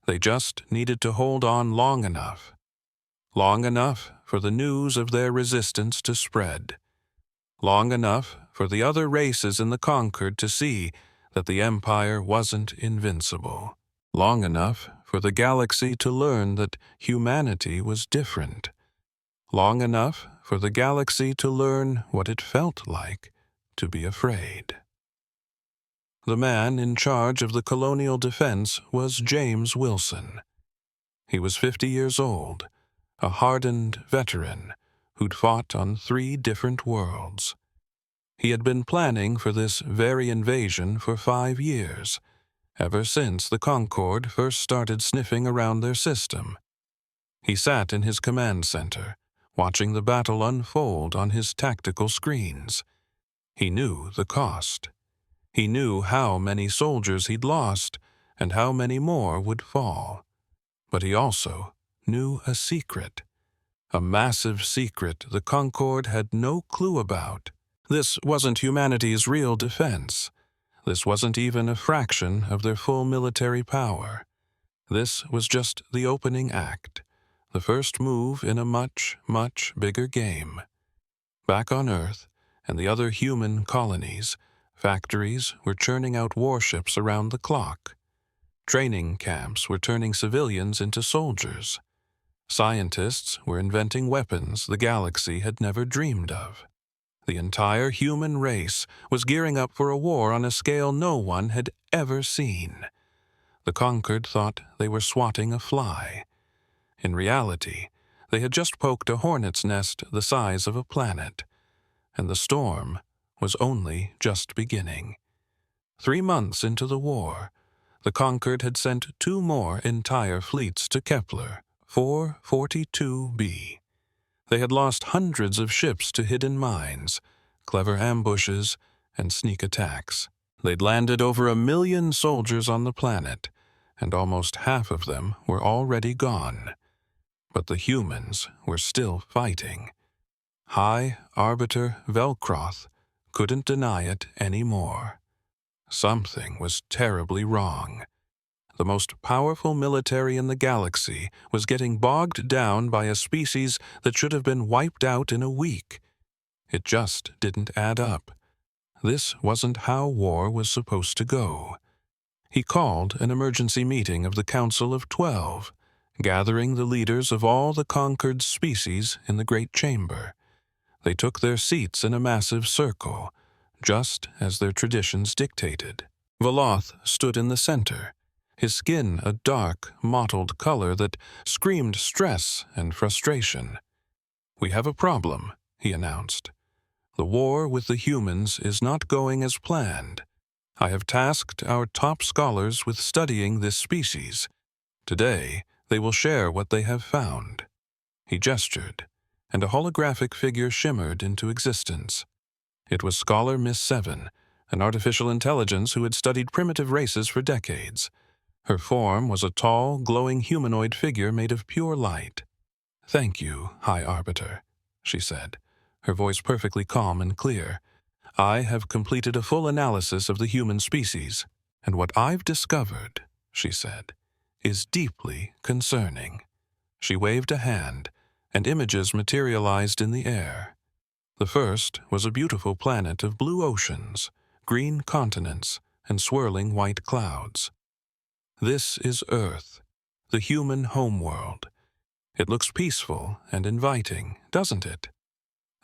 They just needed to hold on long enough. Long enough for the news of their resistance to spread. Long enough for the other races in the Concord to see that the Empire wasn't invincible. Long enough for the galaxy to learn that humanity was different. Long enough for the galaxy to learn what it felt like to be afraid. The man in charge of the colonial defense was James Wilson. He was 50 years old, a hardened veteran who'd fought on 3 different worlds. He had been planning for this very invasion for 5 years, ever since the Concorde first started sniffing around their system. He sat in his command center, watching the battle unfold on his tactical screens. He knew the cost. He knew how many soldiers he'd lost and how many more would fall. But he also knew a secret. A massive secret the Concorde had no clue about. This wasn't humanity's real defense. This wasn't even a fraction of their full military power. This was just the opening act, the first move in a much, much bigger game. Back on Earth and the other human colonies, factories were churning out warships around the clock. Training camps were turning civilians into soldiers. Scientists were inventing weapons the galaxy had never dreamed of. The entire human race was gearing up for a war on a scale no one had ever seen. The Concord thought they were swatting a fly. In reality, They had just poked a hornet's nest the size of a planet, and the storm was only just beginning. 3 months into the war, the Concord had sent 2 more entire fleets to Kepler, 442b. They had lost hundreds of ships to hidden mines, clever ambushes, and sneak attacks. They'd landed over 1 million soldiers on the planet, and almost half of them were already gone. But the humans were still fighting. High Arbiter Velcroth couldn't deny it anymore. Something was terribly wrong. The most powerful military in the galaxy was getting bogged down by a species that should have been wiped out in a week. It just didn't add up. This wasn't how war was supposed to go. He called an emergency meeting of the Council of 12, gathering the leaders of all the conquered species in the Great Chamber. They took their seats in a massive circle, just as their traditions dictated. Veloth stood in the center, his skin a dark, mottled color that screamed stress and frustration. "We have a problem," he announced. "The war with the humans is not going as planned. I have tasked our top scholars with studying this species. Today, they will share what they have found." He gestured, and a holographic figure shimmered into existence. It was Scholar Miss Seven, an artificial intelligence who had studied primitive races for decades. Her form was a tall, glowing humanoid figure made of pure light. "Thank you, High Arbiter," she said, her voice perfectly calm and clear. "I have completed a full analysis of the human species, and what I've discovered," she said, "is deeply concerning." She waved a hand, and images materialized in the air. The first was a beautiful planet of blue oceans, green continents, and swirling white clouds. "This is Earth, the human homeworld. It looks peaceful and inviting, doesn't it?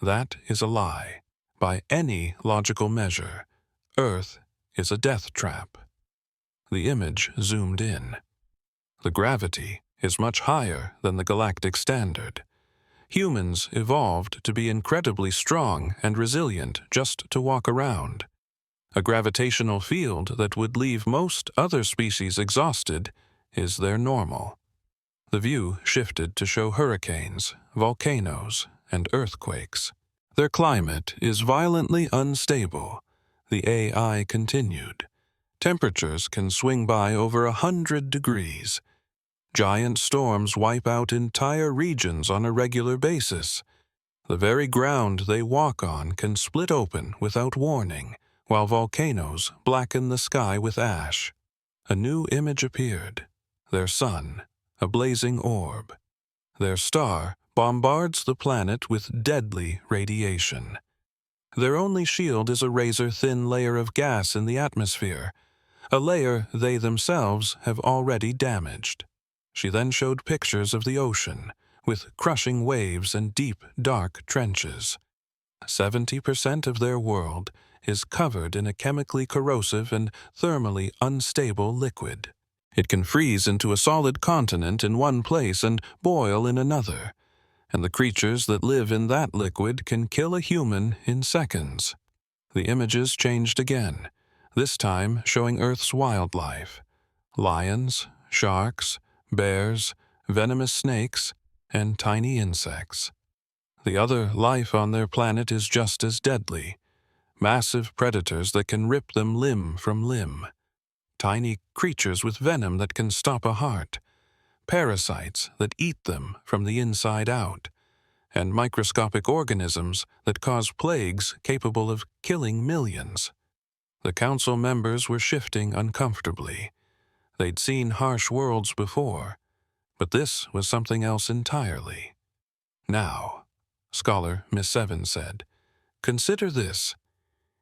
That is a lie. By any logical measure, Earth is a death trap." The image zoomed in. "The gravity is much higher than the galactic standard. Humans evolved to be incredibly strong and resilient just to walk around. A gravitational field that would leave most other species exhausted is their normal." The view shifted to show hurricanes, volcanoes, and earthquakes. "Their climate is violently unstable," the AI continued. "Temperatures can swing by over 100 degrees. Giant storms wipe out entire regions on a regular basis. The very ground they walk on can split open without warning, while volcanoes blacken the sky with ash." A new image appeared. Their sun, a blazing orb. Their star bombards the planet with deadly radiation. Their only shield is a razor-thin layer of gas in the atmosphere, a layer they themselves have already damaged. She then showed pictures of the ocean, with crushing waves and deep, dark trenches. 70% of their world is covered in a chemically corrosive and thermally unstable liquid. It can freeze into a solid continent in one place and boil in another, and the creatures that live in that liquid can kill a human in seconds. The images changed again, this time showing Earth's wildlife: lions, sharks, bears, venomous snakes, and tiny insects. The other life on their planet is just as deadly: massive predators that can rip them limb from limb, tiny creatures with venom that can stop a heart, parasites that eat them from the inside out, and microscopic organisms that cause plagues capable of killing millions. The council members were shifting uncomfortably. They'd seen harsh worlds before, but this was something else entirely. "Now," Scholar Miss Seven said, "consider this.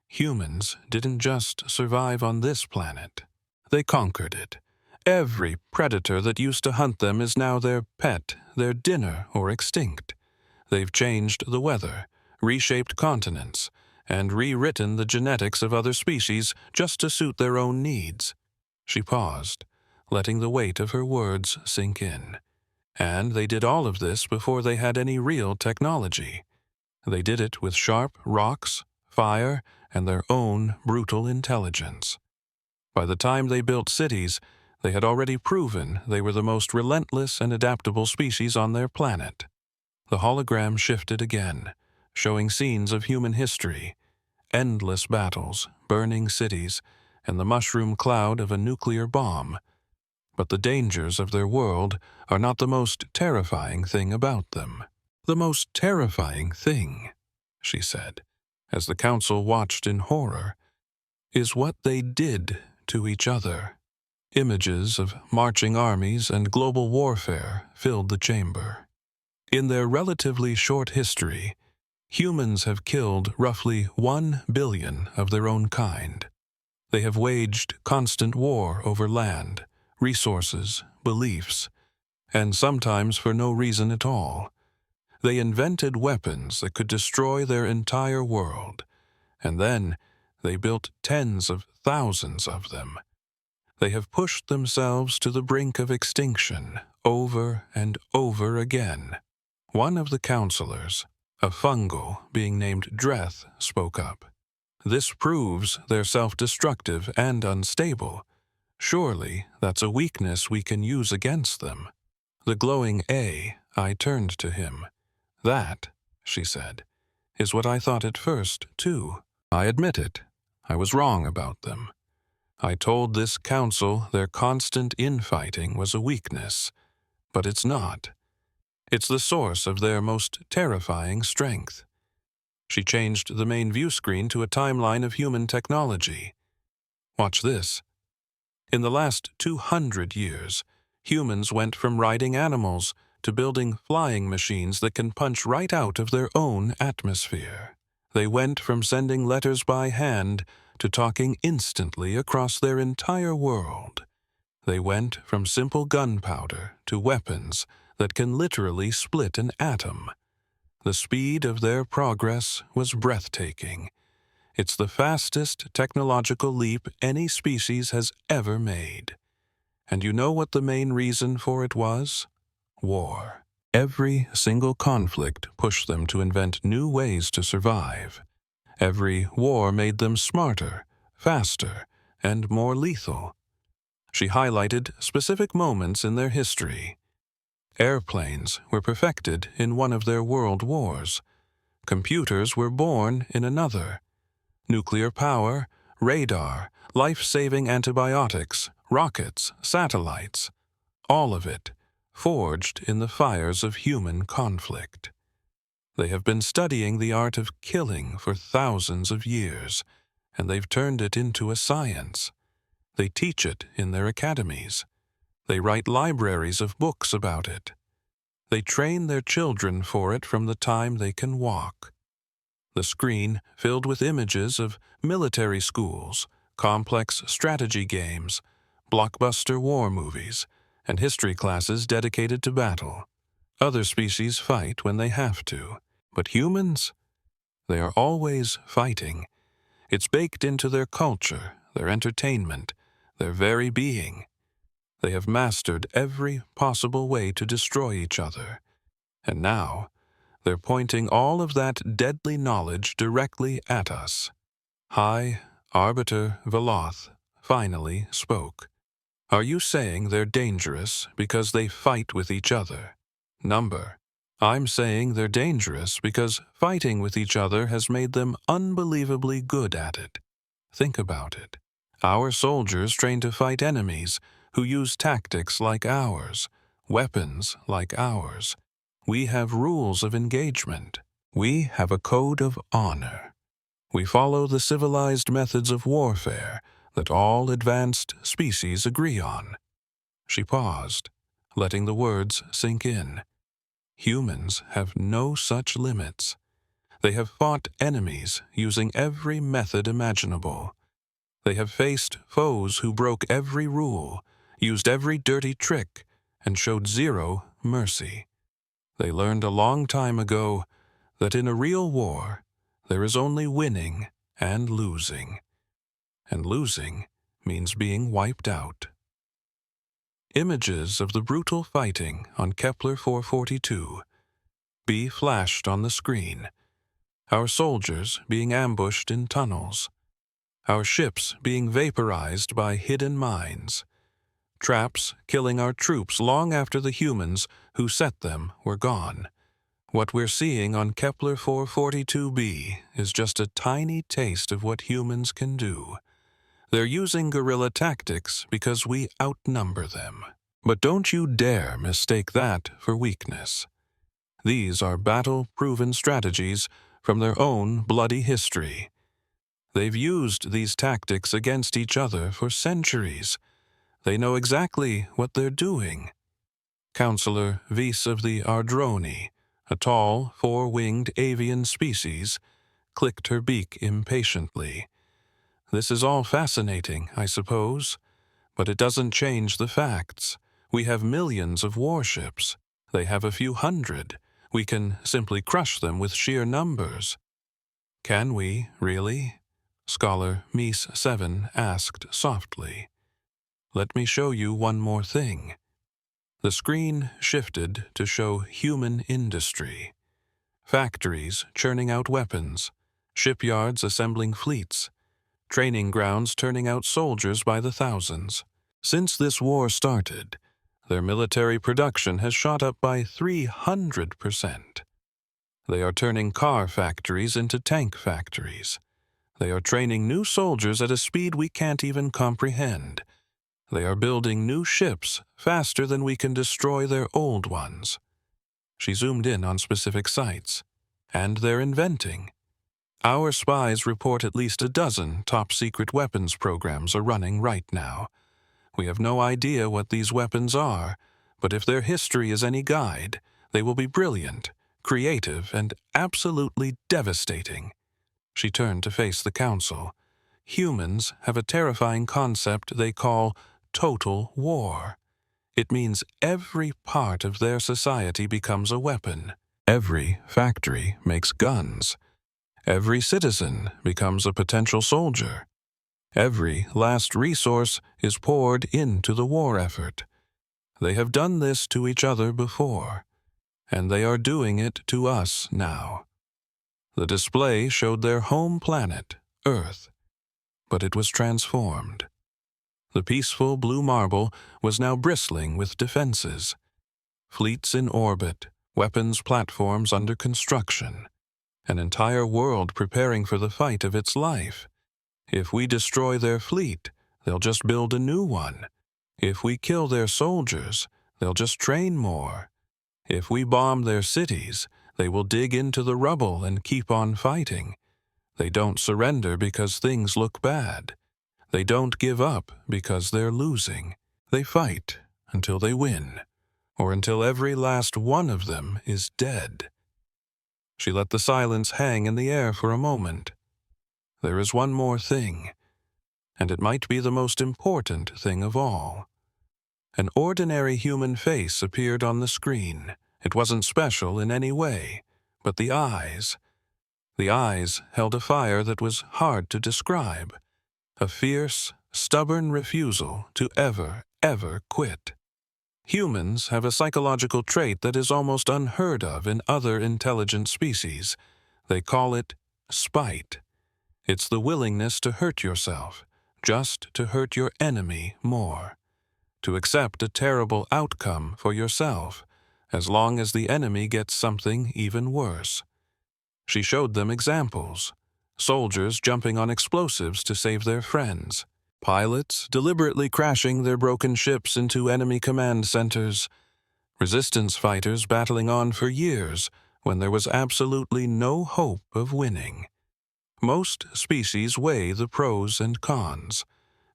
Humans didn't just survive on this planet. They conquered it. Every predator that used to hunt them is now their pet, their dinner, or extinct. They've changed the weather, reshaped continents, and rewritten the genetics of other species just to suit their own needs." She paused, letting the weight of her words sink in. And they did all of this before they had any real technology. They did it with sharp rocks, fire, and their own brutal intelligence. By the time they built cities, they had already proven they were the most relentless and adaptable species on their planet. The hologram shifted again, showing scenes of human history, endless battles, burning cities, and the mushroom cloud of a nuclear bomb. But the dangers of their world are not the most terrifying thing about them. The most terrifying thing, she said, as the council watched in horror, is what they did to each other. Images of marching armies and global warfare filled the chamber. In their relatively short history, humans have killed roughly 1 billion of their own kind. They have waged constant war over land, resources, beliefs, and sometimes for no reason at all. They invented weapons that could destroy their entire world, and then they built tens of thousands of them. They have pushed themselves to the brink of extinction over and over again. One of the counselors, a fungal being named Dreth, spoke up. This proves they're self-destructive and unstable. Surely that's a weakness we can use against them. The glowing I turned to him. That, she said, is what I thought at first, too. I admit it. I was wrong about them. I told this council their constant infighting was a weakness, but it's not. It's the source of their most terrifying strength. She changed the main view screen to a timeline of human technology. Watch this. In the last 200 years, humans went from riding animals to building flying machines that can punch right out of their own atmosphere. They went from sending letters by hand to talking instantly across their entire world. They went from simple gunpowder to weapons that can literally split an atom. The speed of their progress was breathtaking. It's the fastest technological leap any species has ever made. And you know what the main reason for it was? War. Every single conflict pushed them to invent new ways to survive. Every war made them smarter, faster, and more lethal. She highlighted specific moments in their history. Airplanes were perfected in one of their world wars. Computers were born in another. Nuclear power, radar, life-saving antibiotics, rockets, satellites, all of it forged in the fires of human conflict. They have been studying the art of killing for thousands of years, and they've turned it into a science. They teach it in their academies. They write libraries of books about it. They train their children for it from the time they can walk. The screen filled with images of military schools, complex strategy games, blockbuster war movies, and history classes dedicated to battle. Other species fight when they have to, but humans? They are always fighting. It's baked into their culture, their entertainment, their very being. They have mastered every possible way to destroy each other, and now they're pointing all of that deadly knowledge directly at us. High Arbiter Veloth finally spoke. Are you saying they're dangerous because they fight with each other? Number. I'm saying they're dangerous because fighting with each other has made them unbelievably good at it. Think about it. Our soldiers train to fight enemies who use tactics like ours, weapons like ours. We have rules of engagement. We have a code of honor. We follow the civilized methods of warfare that all advanced species agree on. She paused, letting the words sink in. Humans have no such limits. They have fought enemies using every method imaginable. They have faced foes who broke every rule, used every dirty trick, and showed zero mercy. They learned a long time ago that in a real war, there is only winning and losing. And losing means being wiped out. images of the brutal fighting on Kepler 442 be flashed on the screen. Our soldiers being ambushed in tunnels. Our ships being vaporized by hidden mines. Traps killing our troops long after the humans who set them were gone. What we're seeing on Kepler 442b is just a tiny taste of what humans can do. They're using guerrilla tactics because we outnumber them. But don't you dare mistake that for weakness. These are battle-proven strategies from their own bloody history. They've used these tactics against each other for centuries. They know exactly what they're doing. Counselor Vis of the Ardroni, a tall, four-winged avian species, clicked her beak impatiently. This is all fascinating, I suppose, but it doesn't change the facts. We have millions of warships. They have a few hundred. We can simply crush them with sheer numbers. Can we, really? Scholar Mies 7 asked softly. Let me show you one more thing. The screen shifted to show human industry. Factories churning out weapons, shipyards assembling fleets, training grounds turning out soldiers by the thousands. Since this war started, their military production has shot up by 300%. They are turning car factories into tank factories. They are training new soldiers at a speed we can't even comprehend. They are building new ships faster than we can destroy their old ones. She zoomed in on specific sites. And they're inventing. Our spies report at least a dozen top-secret weapons programs are running right now. We have no idea what these weapons are, but if their history is any guide, they will be brilliant, creative, and absolutely devastating. She turned to face the council. Humans have a terrifying concept they call total war. It means every part of their society becomes a weapon. Every factory makes guns. Every citizen becomes a potential soldier. Every last resource is poured into the war effort. They have done this to each other before, and they are doing it to us now. The display showed their home planet, Earth, but it was transformed. The peaceful blue marble was now bristling with defenses. Fleets in orbit, weapons platforms under construction, an entire world preparing for the fight of its life. If we destroy their fleet, they'll just build a new one. If we kill their soldiers, they'll just train more. If we bomb their cities, they will dig into the rubble and keep on fighting. They don't surrender because things look bad. They don't give up because they're losing. They fight until they win, or until every last one of them is dead. She let the silence hang in the air for a moment. There is one more thing, and it might be the most important thing of all. An ordinary human face appeared on the screen. It wasn't special in any way, but the eyes held a fire that was hard to describe. A fierce, stubborn refusal to ever quit. Humans have a psychological trait that is almost unheard of in other intelligent species. They call it spite. It's the willingness to hurt yourself, just to hurt your enemy more. To accept a terrible outcome for yourself, as long as the enemy gets something even worse. She showed them examples. Soldiers jumping on explosives to save their friends. Pilots deliberately crashing their broken ships into enemy command centers. Resistance fighters battling on for years when there was absolutely no hope of winning. Most species weigh the pros and cons.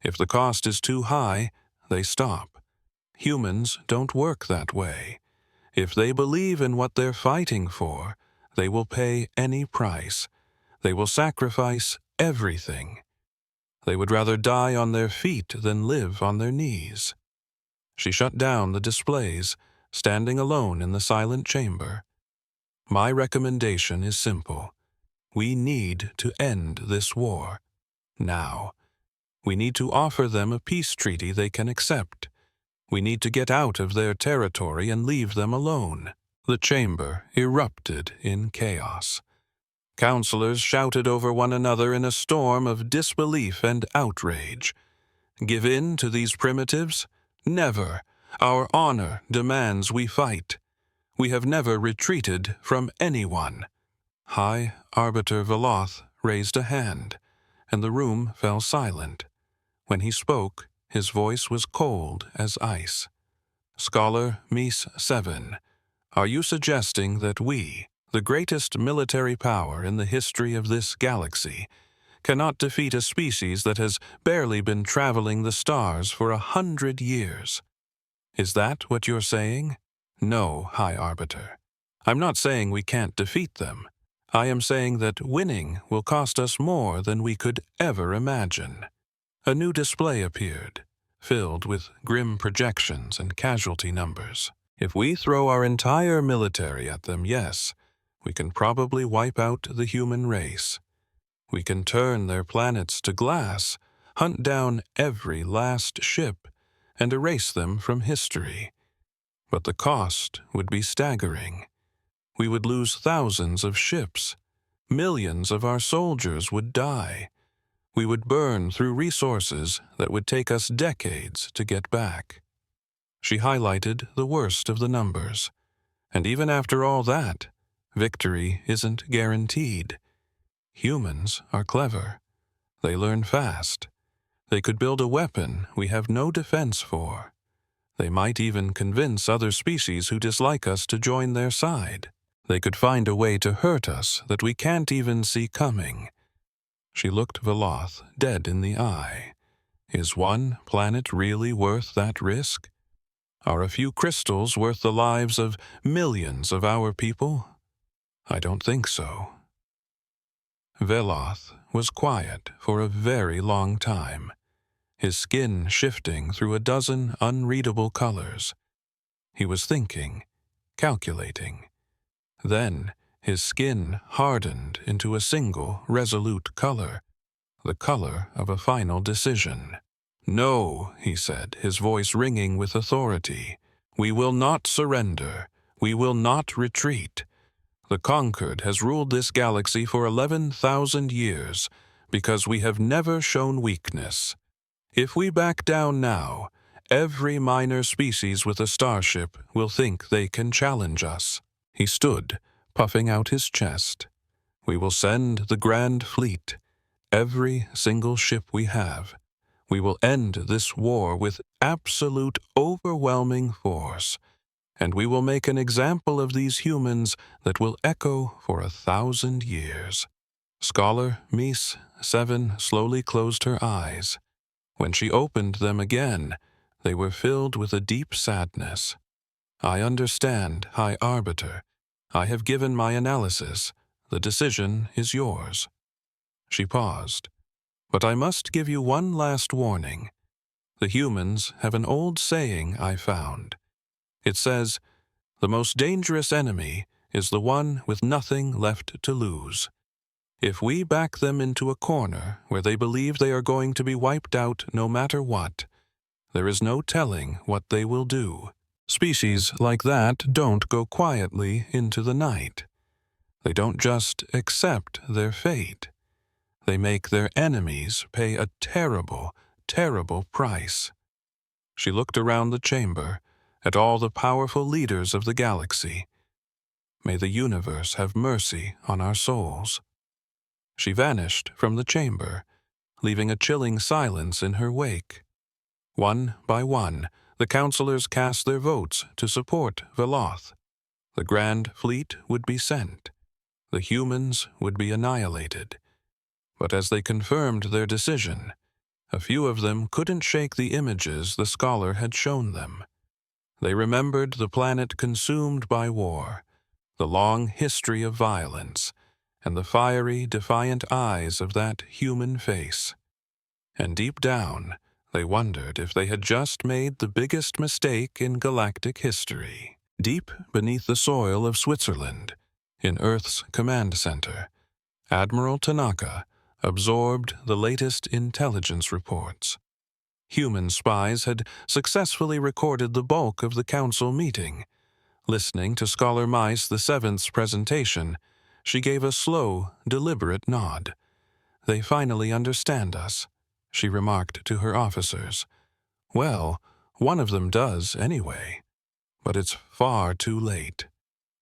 If the cost is too high, they stop. Humans don't work that way. If they believe in what they're fighting for, they will pay any price. They will sacrifice everything. They would rather die on their feet than live on their knees. She shut down the displays, standing alone in the silent chamber. My recommendation is simple. We need to end this war. Now. We need to offer them a peace treaty they can accept. We need to get out of their territory and leave them alone. The chamber erupted in chaos. Counselors shouted over one another in a storm of disbelief and outrage. Give in to these primitives? Never. Our honor demands we fight. We have never retreated from anyone. High Arbiter Veloth raised a hand, and the room fell silent. When he spoke, his voice was cold as ice. Scholar Mies 7, are you suggesting that we, the greatest military power in the history of this galaxy, cannot defeat a species that has barely been traveling the stars for 100 years? Is that what you're saying? No, High Arbiter. I'm not saying we can't defeat them. I am saying that winning will cost us more than we could ever imagine. A new display appeared, filled with grim projections and casualty numbers. If we throw our entire military at them, yes, we can probably wipe out the human race. We can turn their planets to glass, hunt down every last ship, and erase them from history. But the cost would be staggering. We would lose thousands of ships. Millions of our soldiers would die. We would burn through resources that would take us decades to get back. She highlighted the worst of the numbers. And even after all that, victory isn't guaranteed. Humans are clever. They learn fast. They could build a weapon we have no defense for. They might even convince other species who dislike us to join their side. They could find a way to hurt us that we can't even see coming. She looked Veloth dead in the eye. Is one planet really worth that risk? Are a few crystals worth the lives of millions of our people? I don't think so. Veloth was quiet for a very long time, his skin shifting through a dozen unreadable colors. He was thinking, calculating. Then his skin hardened into a single resolute color, the color of a final decision. "No," he said, his voice ringing with authority. "We will not surrender. We will not retreat. The conquered has ruled this galaxy for 11,000 years because we have never shown weakness. If we back down now, every minor species with a starship will think they can challenge us." He stood, puffing out his chest. "We will send the Grand Fleet, every single ship we have. We will end this war with absolute overwhelming force, and we will make an example of these humans that will echo for 1,000 years." Scholar Mies 7 slowly closed her eyes. When she opened them again, they were filled with a deep sadness. "I understand, High Arbiter. I have given my analysis. The decision is yours." She paused. "But I must give you one last warning. The humans have an old saying I found. It says, 'The most dangerous enemy is the one with nothing left to lose.' If we back them into a corner where they believe they are going to be wiped out no matter what, there is no telling what they will do. Species like that don't go quietly into the night. They don't just accept their fate. They make their enemies pay a terrible, terrible price." She looked around the chamber at all the powerful leaders of the galaxy. "May the universe have mercy on our souls." She vanished from the chamber, leaving a chilling silence in her wake. One by one, the counselors cast their votes to support Veloth. The Grand Fleet would be sent. The humans would be annihilated. But as they confirmed their decision, a few of them couldn't shake the images the scholar had shown them. They remembered the planet consumed by war, the long history of violence, and the fiery, defiant eyes of that human face. And deep down, they wondered if they had just made the biggest mistake in galactic history. Deep beneath the soil of Switzerland, in Earth's command center, Admiral Tanaka absorbed the latest intelligence reports. Human spies had successfully recorded the bulk of the council meeting. Listening to Scholar Mice the Seventh's presentation, she gave a slow, deliberate nod. "They finally understand us," she remarked to her officers. "Well, one of them does, anyway. But it's far too late.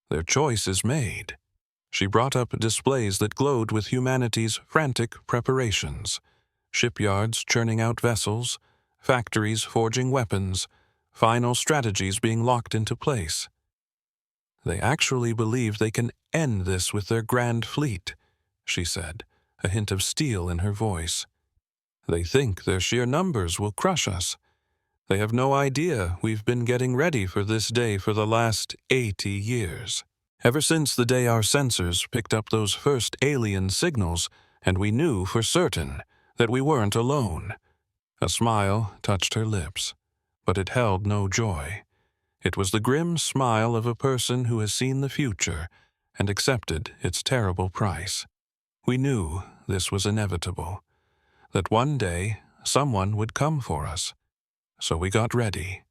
Their choice is made." She brought up displays that glowed with humanity's frantic preparations. Shipyards churning out vessels, factories forging weapons, final strategies being locked into place. "They actually believe they can end this with their grand fleet," she said, a hint of steel in her voice. "They think their sheer numbers will crush us. They have no idea we've been getting ready for this day for the last 80 years. Ever since the day our sensors picked up those first alien signals, and we knew for certain that we weren't alone." A smile touched her lips, but it held no joy. It was the grim smile of a person who has seen the future and accepted its terrible price. "We knew this was inevitable, that one day someone would come for us. So we got ready.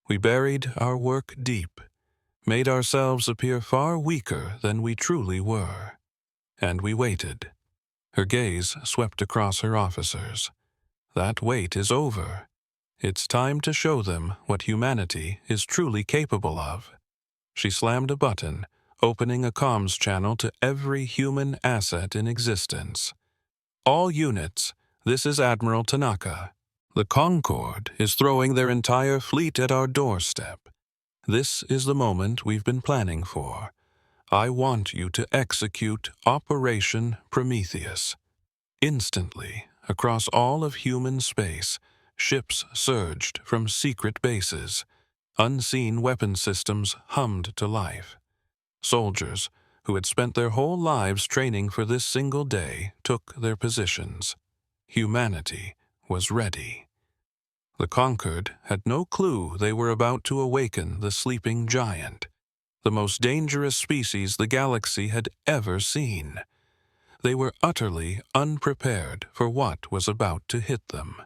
We buried our work deep, made ourselves appear far weaker than we truly were. And we waited." Her gaze swept across her officers. "That wait is over. It's time to show them what humanity is truly capable of." She slammed a button, opening a comms channel to every human asset in existence. "All units, this is Admiral Tanaka. The Concorde is throwing their entire fleet at our doorstep. This is the moment we've been planning for. I want you to execute Operation Prometheus." Instantly, across all of human space, ships surged from secret bases. Unseen weapon systems hummed to life. Soldiers, who had spent their whole lives training for this single day, took their positions. Humanity was ready. The conquered had no clue they were about to awaken the sleeping giant, the most dangerous species the galaxy had ever seen. They were utterly unprepared for what was about to hit them.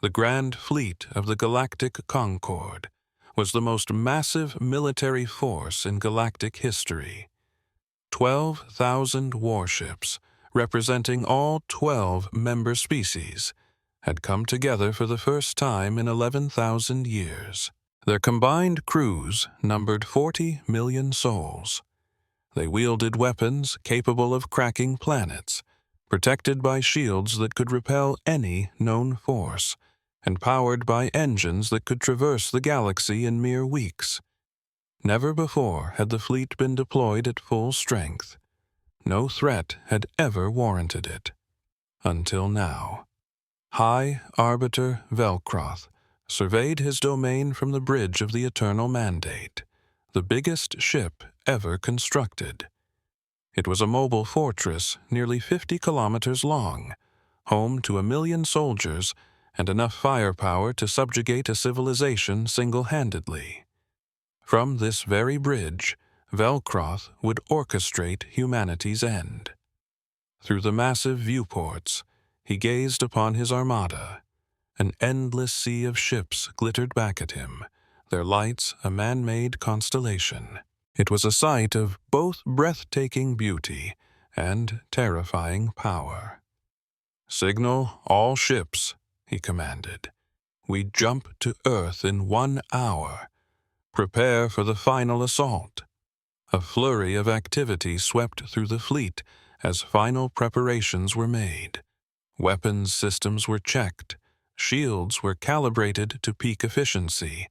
The grand fleet of the Galactic Concorde was the most massive military force in galactic history. 12,000 warships, representing all 12 member species, had come together for the first time in 11,000 years. Their combined crews numbered 40 million souls. They wielded weapons capable of cracking planets, protected by shields that could repel any known force, and powered by engines that could traverse the galaxy in mere weeks. Never before had the fleet been deployed at full strength. No threat had ever warranted it. Until now. High Arbiter Velcroth surveyed his domain from the bridge of the Eternal Mandate, the biggest ship ever constructed. It was a mobile fortress nearly 50 kilometers long, home to 1 million soldiers and enough firepower to subjugate a civilization single-handedly. From this very bridge, Velcroth would orchestrate humanity's end. Through the massive viewports, he gazed upon his armada. An endless sea of ships glittered back at him, their lights a man-made constellation. It was a sight of both breathtaking beauty and terrifying power. "Signal all ships," he commanded. "We jump to Earth in 1 hour. Prepare for the final assault." A flurry of activity swept through the fleet as final preparations were made. Weapons systems were checked, shields were calibrated to peak efficiency,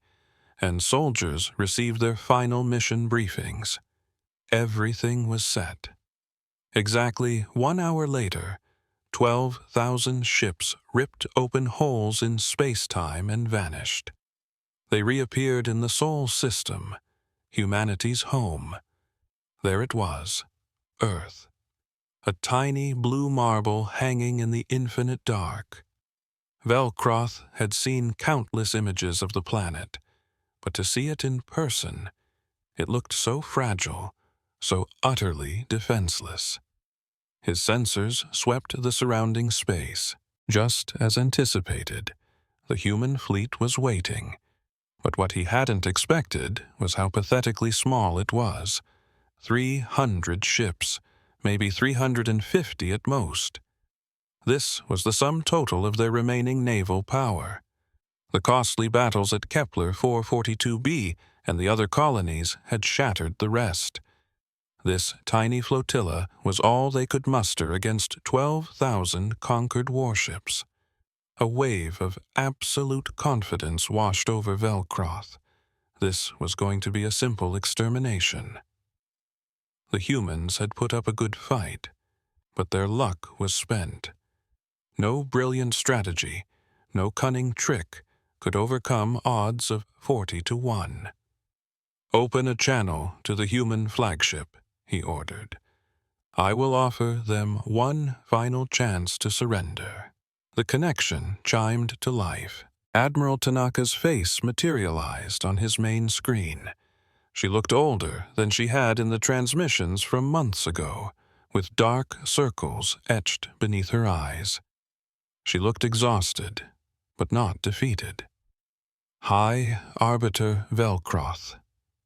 and soldiers received their final mission briefings. Everything was set. Exactly 1 hour later, 12,000 ships ripped open holes in space-time and vanished. They reappeared in the Sol system, humanity's home. There it was, Earth. A tiny blue marble hanging in the infinite dark. Velcroth had seen countless images of the planet, but to see it in person, it looked so fragile, so utterly defenseless. His sensors swept the surrounding space. Just as anticipated, The human fleet was waiting. But what he hadn't expected was how pathetically small it was. 300 ships, maybe 350 at most. This was the sum total of their remaining naval power. The costly battles at Kepler 442b and the other colonies had shattered the rest. This tiny flotilla was all they could muster against 12,000 conquered warships. A wave of absolute confidence washed over Velcroth. This was going to be a simple extermination. The humans had put up a good fight, but their luck was spent. No brilliant strategy, no cunning trick could overcome odds of 40 to 1. "Open a channel to the human flagship," he ordered. "I will offer them one final chance to surrender." The connection chimed to life. Admiral Tanaka's face materialized on his main screen. She looked older than she had in the transmissions from months ago, with dark circles etched beneath her eyes. She looked exhausted, but not defeated. "High Arbiter Velcroth,"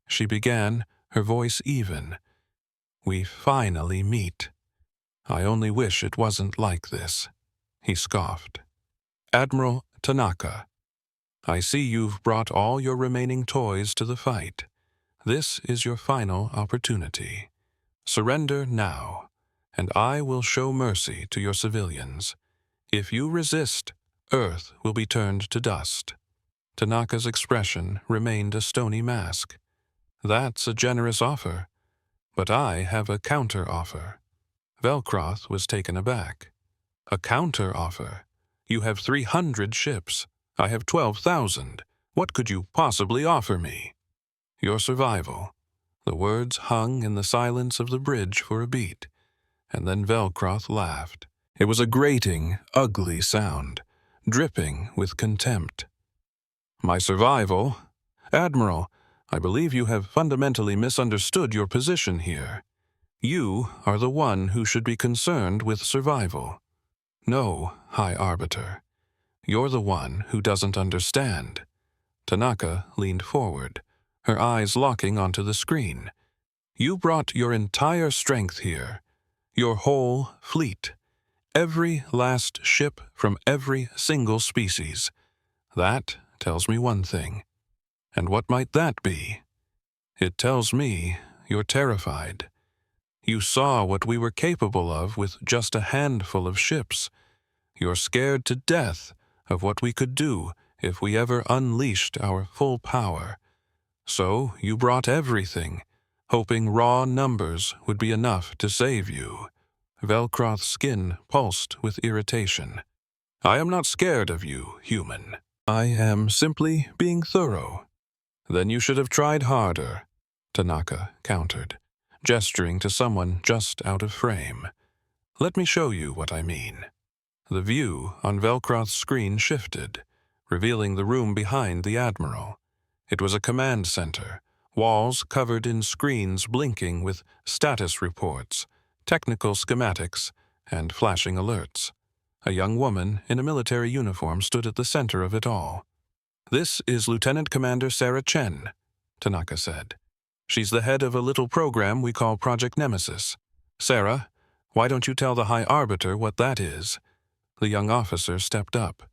she began, her voice even. "We finally meet. I only wish it wasn't like this," he scoffed. "Admiral Tanaka, I see you've brought all your remaining toys to the fight. This is your final opportunity. Surrender now, and I will show mercy to your civilians. If you resist, Earth will be turned to dust." Tanaka's expression remained a stony mask. "That's a generous offer, but I have a counter-offer." Velcroth was taken aback. "A counter-offer? You have 300 ships. I have 12,000. What could you possibly offer me?" "Your survival." The words hung in the silence of the bridge for a beat, and then Velcroth laughed. It was a grating, ugly sound, dripping with contempt. "My survival? Admiral, I believe you have fundamentally misunderstood your position here. You are the one who should be concerned with survival. No, High Arbiter. You're the one who doesn't understand." Tanaka leaned forward, her eyes locking onto the screen. "You brought your entire strength here, your whole fleet, every last ship from every single species. That tells me one thing. And what might that be? It tells me you're terrified. You saw what we were capable of with just a handful of ships. You're scared to death of what we could do if we ever unleashed our full power. So you brought everything, hoping raw numbers would be enough to save you." Velcroth's skin pulsed with irritation. "I am not scared of you, human. I am simply being thorough." "Then you should have tried harder," Tanaka countered, gesturing to someone just out of frame. "Let me show you what I mean." The view on Velcroth's screen shifted, revealing the room behind the Admiral. It was a command center, walls covered in screens blinking with status reports, technical schematics, and flashing alerts. A young woman in a military uniform stood at the center of it all. "This is Lieutenant Commander Sarah Chen," Tanaka said. "She's the head of a little program we call Project Nemesis. Sarah, why don't you tell the High Arbiter what that is?" The young officer stepped up.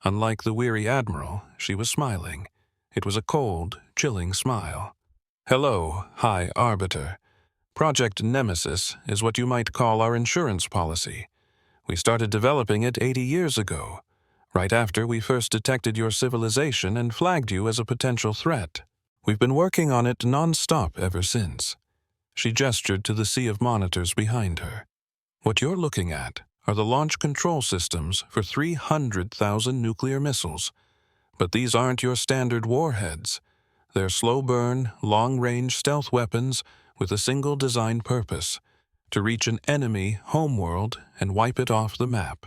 Unlike the weary Admiral, she was smiling. It was a cold, chilling smile. "Hello, High Arbiter. Project Nemesis is what you might call our insurance policy. We started developing it 80 years ago, right after we first detected your civilization and flagged you as a potential threat. We've been working on it non-stop ever since." She gestured to the sea of monitors behind her. "What you're looking at are the launch control systems for 300,000 nuclear missiles. But these aren't your standard warheads. They're slow-burn, long-range stealth weapons with a single design purpose: to reach an enemy homeworld and wipe it off the map."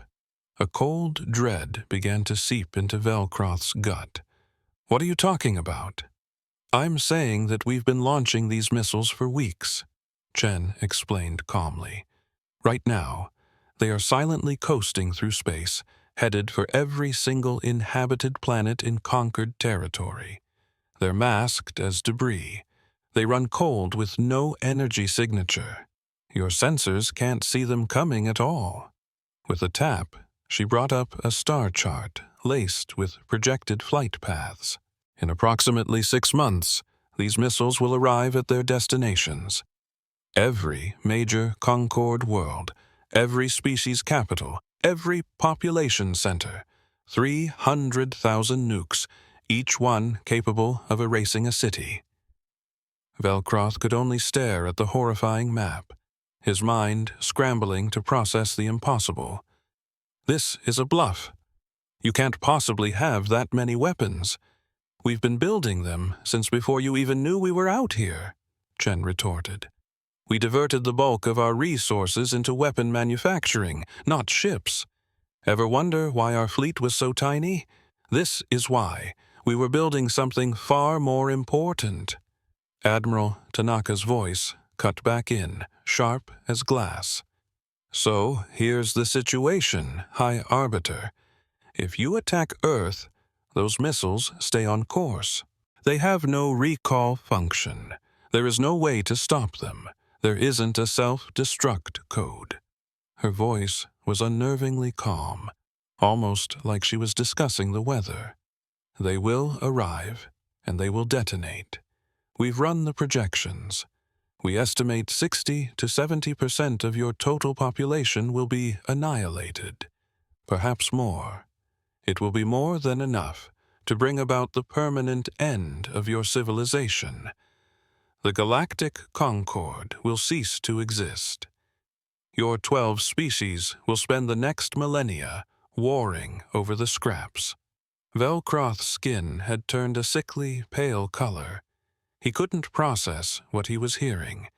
A cold dread began to seep into Velcroth's gut. "What are you talking about?" "I'm saying that we've been launching these missiles for weeks," Chen explained calmly. "Right now, they are silently coasting through space, headed for every single inhabited planet in conquered territory. They're masked as debris. They run cold with no energy signature. Your sensors can't see them coming at all. With a tap, she brought up a star chart laced with projected flight paths. In approximately 6 months, these missiles will arrive at their destinations. Every major Concord world, every species capital, every population center, 300,000 nukes, each one capable of erasing a city. Velcroth could only stare at the horrifying map, his mind scrambling to process the impossible. This is a bluff. You can't possibly have that many weapons. We've been building them since before you even knew we were out here, Chen retorted. We diverted the bulk of our resources into weapon manufacturing, not ships. Ever wonder why our fleet was so tiny? This is why. We were building something far more important. Admiral Tanaka's voice cut back in, sharp as glass. So, here's the situation, High Arbiter. If you attack Earth, those missiles stay on course. They have no recall function. There is no way to stop them. There isn't a self-destruct code. Her voice was unnervingly calm, almost like she was discussing the weather. They will arrive, and they will detonate. We've run the projections. We estimate 60 to 70% of your total population will be annihilated. Perhaps more. It will be more than enough to bring about the permanent end of your civilization. The galactic concord will cease to exist. Your 12 species will spend the next millennia warring over the scraps. Velcroth's skin had turned a sickly, pale color. He couldn't process what he was hearing.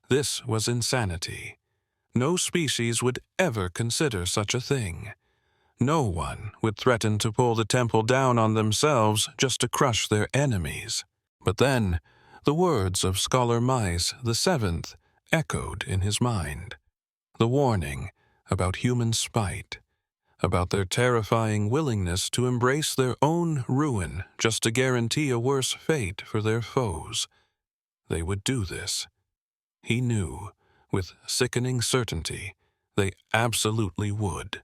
This was insanity. No species would ever consider such a thing. No one would threaten to pull the temple down on themselves just to crush their enemies. But then, the words of Scholar Mice the Seventh echoed in his mind. The warning about human spite, about their terrifying willingness to embrace their own ruin just to guarantee a worse fate for their foes. They would do this. He knew, with sickening certainty, they absolutely would.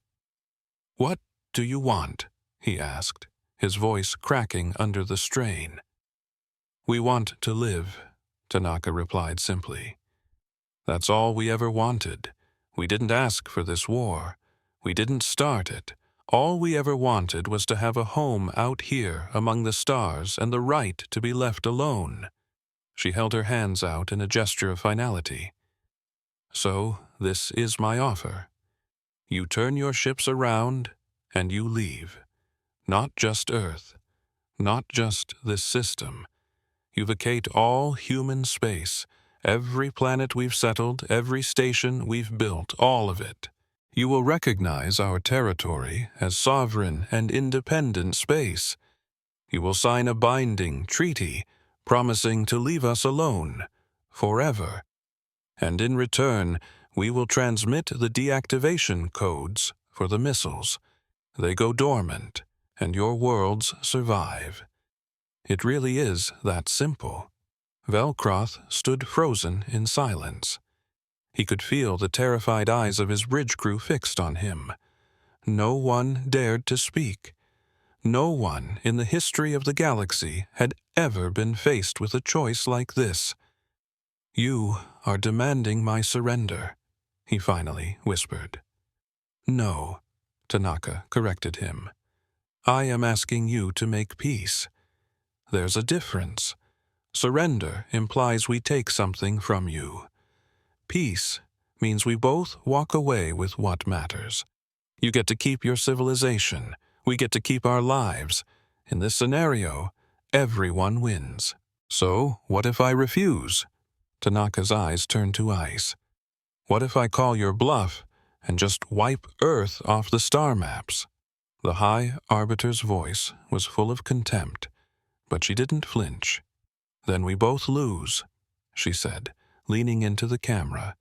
"What do you want?" he asked, his voice cracking under the strain. "We want to live," Tanaka replied simply. "That's all we ever wanted. We didn't ask for this war. We didn't start it. All we ever wanted was to have a home out here among the stars and the right to be left alone." She held her hands out in a gesture of finality. "So, this is my offer. You turn your ships around and you leave. Not just Earth. Not just this system. You vacate all human space. Every planet we've settled, every station we've built, all of it. You will recognize our territory as sovereign and independent space. You will sign a binding treaty promising to leave us alone, forever. And in return, we will transmit the deactivation codes for the missiles. They go dormant, and your worlds survive. It really is that simple." Velcroth stood frozen in silence. He could feel the terrified eyes of his bridge crew fixed on him. No one dared to speak. No one in the history of the galaxy had ever been faced with a choice like this. "You are demanding my surrender," he finally whispered. "No," Tanaka corrected him. "I am asking you to make peace. There's a difference. Surrender implies we take something from you. Peace means we both walk away with what matters. You get to keep your civilization. We get to keep our lives. In this scenario, everyone wins." "So, what if I refuse?" Tanaka's eyes turned to ice. "What if I call your bluff and just wipe Earth off the star maps?" The High Arbiter's voice was full of contempt, but she didn't flinch. "Then we both lose," she said, leaning into the camera.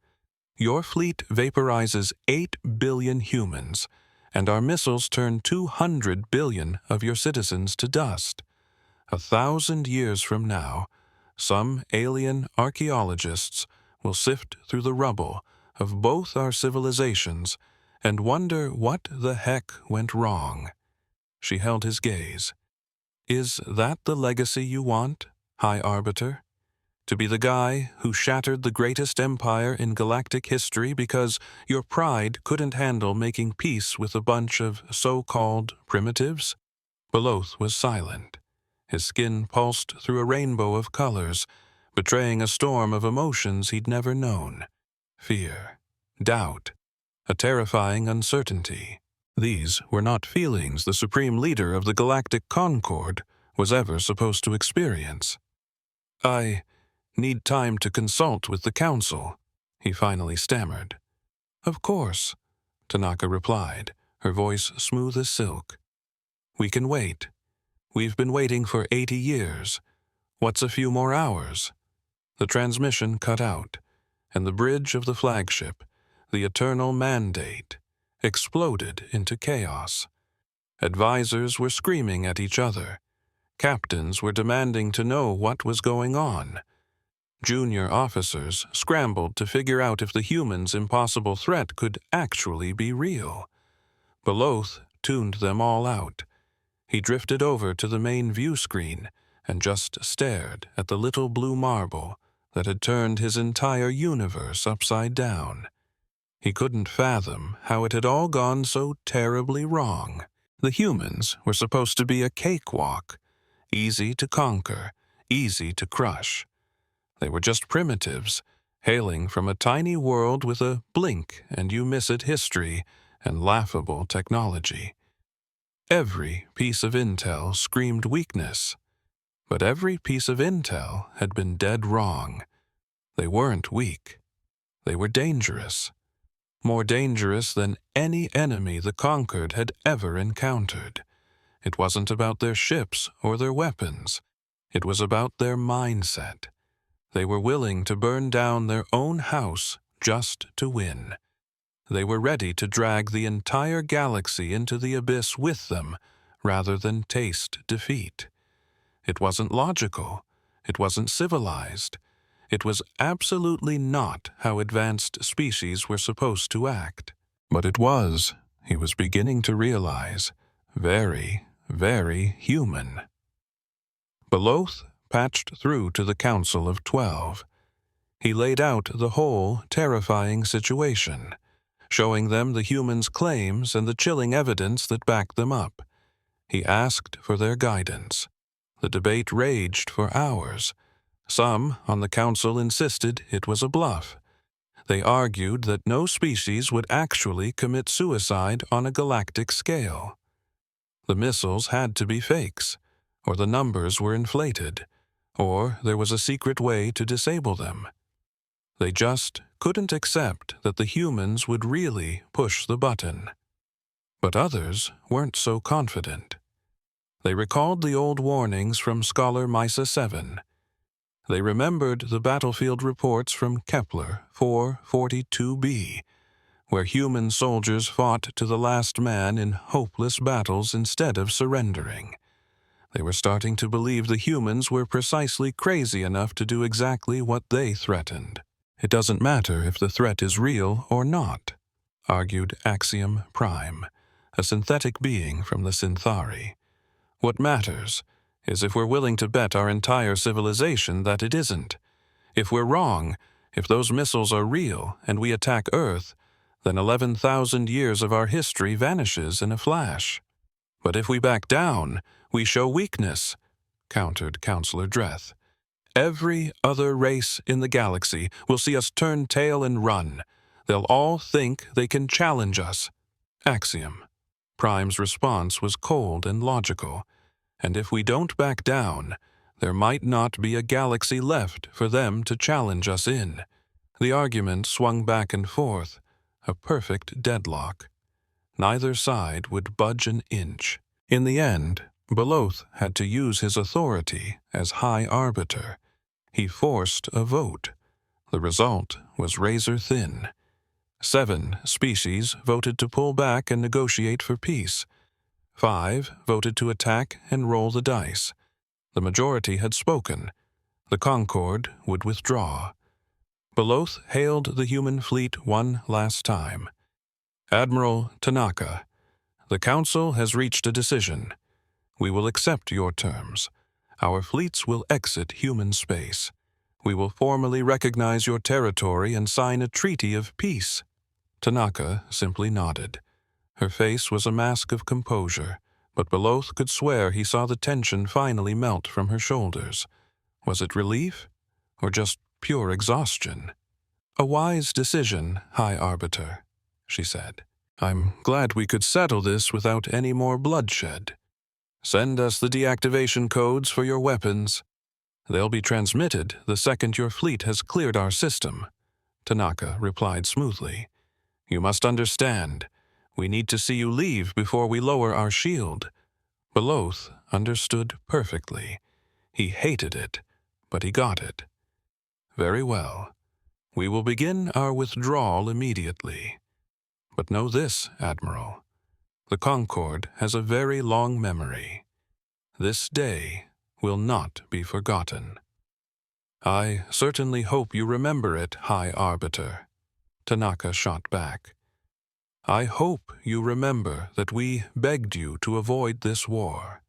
"Your fleet vaporizes 8 billion humans, and our missiles turn 200 billion of your citizens to dust. 1,000 years from now, some alien archaeologists will sift through the rubble of both our civilizations and wonder what the heck went wrong. She held his gaze. Is that the legacy you want, High Arbiter? To be the guy who shattered the greatest empire in galactic history because your pride couldn't handle making peace with a bunch of so-called primitives? Beloth was silent. His skin pulsed through a rainbow of colors, betraying a storm of emotions he'd never known. Fear, doubt, a terrifying uncertainty. These were not feelings the supreme leader of the Galactic Concord was ever supposed to experience. I need time to consult with the Council, he finally stammered. Of course, Tanaka replied, her voice smooth as silk. We can wait. We've been waiting for 80 years. What's a few more hours? The transmission cut out, and the bridge of the flagship, the eternal mandate, exploded into chaos. Advisors were screaming at each other. Captains were demanding to know what was going on. Junior officers scrambled to figure out if the humans' impossible threat could actually be real. Beloth tuned them all out. He drifted over to the main view screen and just stared at the little blue marble that had turned his entire universe upside down. He couldn't fathom how it had all gone so terribly wrong. The humans were supposed to be a cakewalk, easy to conquer, easy to crush. They were just primitives, hailing from a tiny world with a blink-and-you-miss-it history and laughable technology. Every piece of intel screamed weakness, but every piece of intel had been dead wrong. They weren't weak. They were dangerous. More dangerous than any enemy the Conquered had ever encountered. It wasn't about their ships or their weapons. It was about their mindset. They were willing to burn down their own house just to win. They were ready to drag the entire galaxy into the abyss with them, rather than taste defeat. It wasn't logical. It wasn't civilized. It was absolutely not how advanced species were supposed to act. But it was, he was beginning to realize, very, very human. Beloth patched through to the Council of 12. He laid out the whole terrifying situation, showing them the humans' claims and the chilling evidence that backed them up. He asked for their guidance. The debate raged for hours. Some on the council insisted it was a bluff. They argued that no species would actually commit suicide on a galactic scale. The missiles had to be fakes, or the numbers were inflated, or there was a secret way to disable them. They just couldn't accept that the humans would really push the button. But others weren't so confident. They recalled the old warnings from Scholar Misa 7. They remembered the battlefield reports from Kepler 442b, where human soldiers fought to the last man in hopeless battles instead of surrendering. They were starting to believe the humans were precisely crazy enough to do exactly what they threatened. It doesn't matter if the threat is real or not, argued Axiom Prime, a synthetic being from the Synthari. What matters is if we're willing to bet our entire civilization that it isn't. If we're wrong, if those missiles are real and we attack Earth, then 11,000 years of our history vanishes in a flash. But if we back down, we show weakness, countered Counselor Dreth. Every other race in the galaxy will see us turn tail and run. They'll all think they can challenge us. Axiom. Prime's response was cold and logical. And if we don't back down, there might not be a galaxy left for them to challenge us in. The argument swung back and forth, a perfect deadlock. Neither side would budge an inch. In the end, Beloth had to use his authority as High Arbiter. He forced a vote. The result was razor thin. 7 species voted to pull back and negotiate for peace. 5 voted to attack and roll the dice. The majority had spoken. The Concorde would withdraw. Beloth hailed the human fleet one last time. "Admiral Tanaka, the Council has reached a decision. We will accept your terms. Our fleets will exit human space. We will formally recognize your territory and sign a treaty of peace." Tanaka simply nodded. Her face was a mask of composure, but Beloth could swear he saw the tension finally melt from her shoulders. Was it relief, or just pure exhaustion? "A wise decision, High Arbiter," she said. "I'm glad we could settle this without any more bloodshed. Send us the deactivation codes for your weapons. They'll be transmitted the second your fleet has cleared our system," Tanaka replied smoothly. "You must understand, we need to see you leave before we lower our shield." Beloth understood perfectly. He hated it, but he got it. "Very well. We will begin our withdrawal immediately. But know this, Admiral. The Concorde has a very long memory. This day will not be forgotten." "I certainly hope you remember it, High Arbiter," Tanaka shot back. "I hope you remember that we begged you to avoid this war.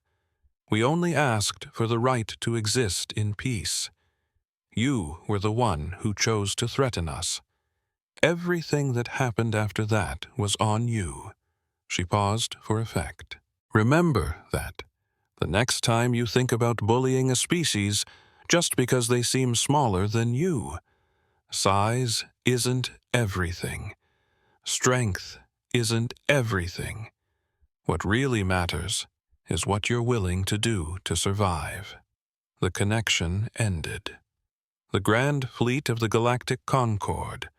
We only asked for the right to exist in peace. You were the one who chose to threaten us. Everything that happened after that was on you." She paused for effect. "Remember that. The next time you think about bullying a species just because they seem smaller than you. Size isn't everything. Strength isn't everything. What really matters is what you're willing to do to survive." The connection ended. The Grand Fleet of the Galactic Concorde,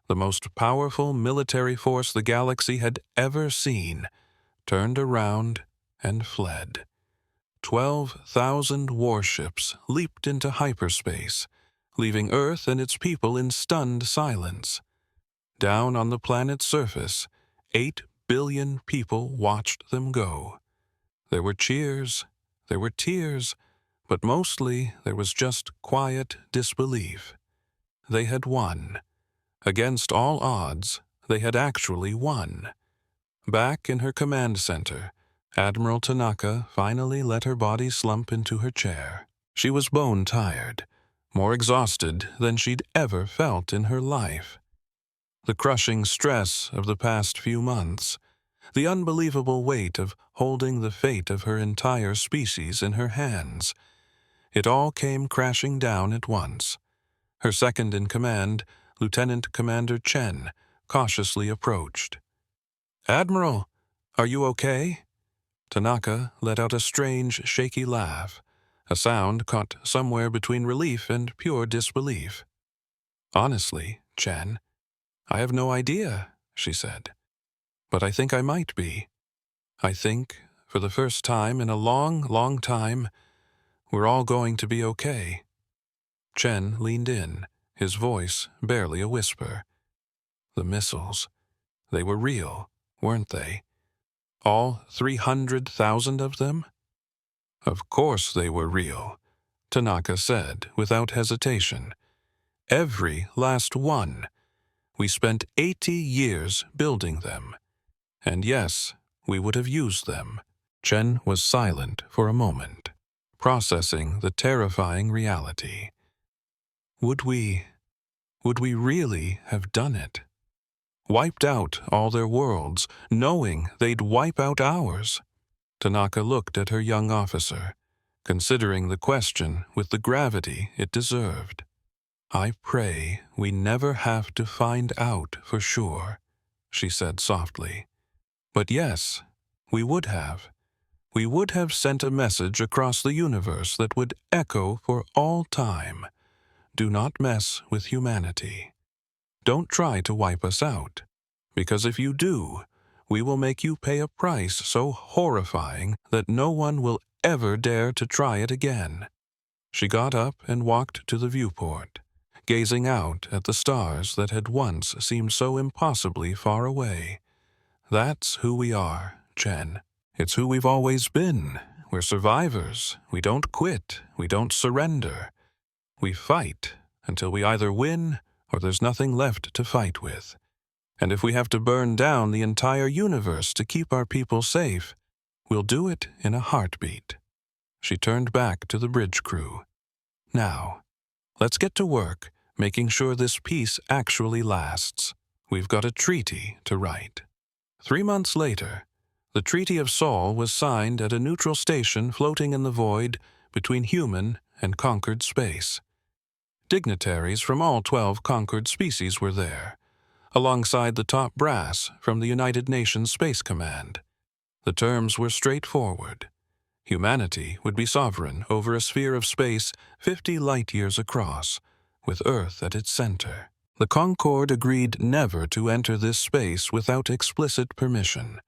the most powerful military force the galaxy had ever seen, turned around and fled. 12,000 warships leaped into hyperspace, leaving Earth and its people in stunned silence. Down on the planet's surface, 8 billion people watched them go. There were cheers, there were tears, but mostly there was just quiet disbelief. They had won. Against all odds, they had actually won. Back in her command center, Admiral Tanaka finally let her body slump into her chair. She was bone-tired, more exhausted than she'd ever felt in her life. The crushing stress of the past few months, the unbelievable weight of holding the fate of her entire species in her hands, it all came crashing down at once. Her second-in-command, Lieutenant Commander Chen, cautiously approached. "Admiral, are you okay?" Tanaka let out a strange, shaky laugh, a sound caught somewhere between relief and pure disbelief. "Honestly, Chen, I have no idea," she said. "But I think I might be. I think, for the first time in a long, long time, we're all going to be okay." Chen leaned in, his voice barely a whisper. The missiles, they were real, weren't they? All 300,000 of them? "Of course they were real," Tanaka said without hesitation. "Every last one. We spent 80 years building them. And yes, we would have used them." Chen was silent for a moment, processing the terrifying reality. Would we really have done it? Wiped out all their worlds, knowing they'd wipe out ours? Tanaka looked at her young officer, considering the question with the gravity it deserved. "I pray we never have to find out for sure," she said softly. "But yes, we would have. We would have sent a message across the universe that would echo for all time. Do not mess with humanity. Don't try to wipe us out, because if you do, we will make you pay a price so horrifying that no one will ever dare to try it again." She got up and walked to the viewport, gazing out at the stars that had once seemed so impossibly far away. That's who we are, Chen. It's who we've always been. We're survivors. We don't quit. We don't surrender. We fight until we either win or there's nothing left to fight with. And if we have to burn down the entire universe to keep our people safe, we'll do it in a heartbeat. She turned back to the bridge crew. Now, let's get to work making sure this peace actually lasts. We've got a treaty to write. 3 months later, the Treaty of Sol was signed at a neutral station floating in the void between human and conquered space. Dignitaries from all 12 conquered species were there, alongside the top brass from the United Nations Space Command. The terms were straightforward. Humanity would be sovereign over a sphere of space 50 light-years across, with Earth at its center. The Concord agreed never to enter this space without explicit permission.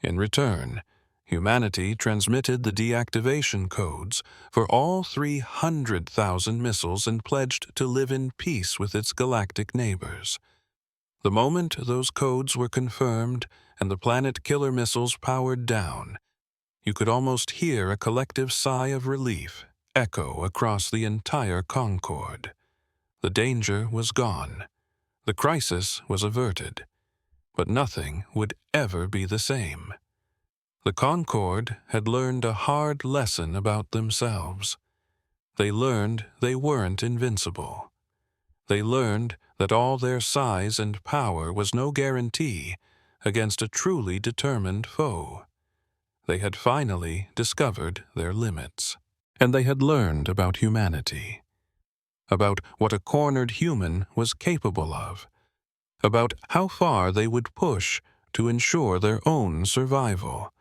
In return, humanity transmitted the deactivation codes for all 300,000 missiles and pledged to live in peace with its galactic neighbors. The moment those codes were confirmed and the planet-killer missiles powered down, you could almost hear a collective sigh of relief echo across the entire Concord. The danger was gone. The crisis was averted. But nothing would ever be the same. The Concord had learned a hard lesson about themselves. They learned they weren't invincible. They learned that all their size and power was no guarantee against a truly determined foe. They had finally discovered their limits. And they had learned about humanity, about what a cornered human was capable of, about how far they would push to ensure their own survival.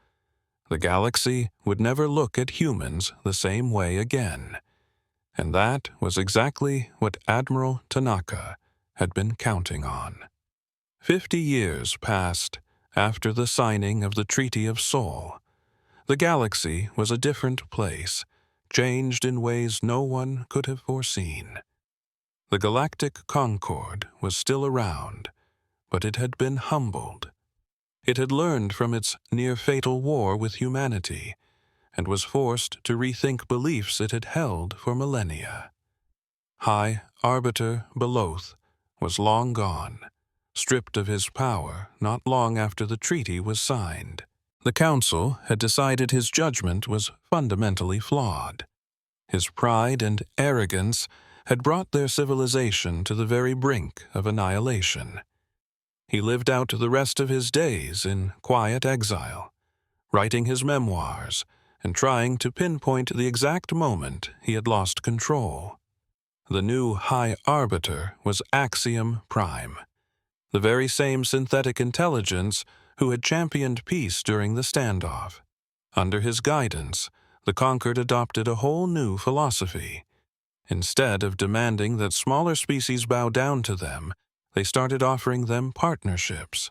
The galaxy would never look at humans the same way again. And that was exactly what Admiral Tanaka had been counting on. 50 years passed after the signing of the Treaty of Sol. The galaxy was a different place, changed in ways no one could have foreseen. The galactic Concord was still around, but it had been humbled. It had learned from its near-fatal war with humanity and was forced to rethink beliefs it had held for millennia. High Arbiter Beloth was long gone, stripped of his power not long after the treaty was signed. The Council had decided his judgment was fundamentally flawed. His pride and arrogance had brought their civilization to the very brink of annihilation. He lived out the rest of his days in quiet exile, writing his memoirs and trying to pinpoint the exact moment he had lost control. The new High Arbiter was Axiom Prime, the very same synthetic intelligence who had championed peace during the standoff. Under his guidance, the Conquered adopted a whole new philosophy. Instead of demanding that smaller species bow down to them, they started offering them partnerships.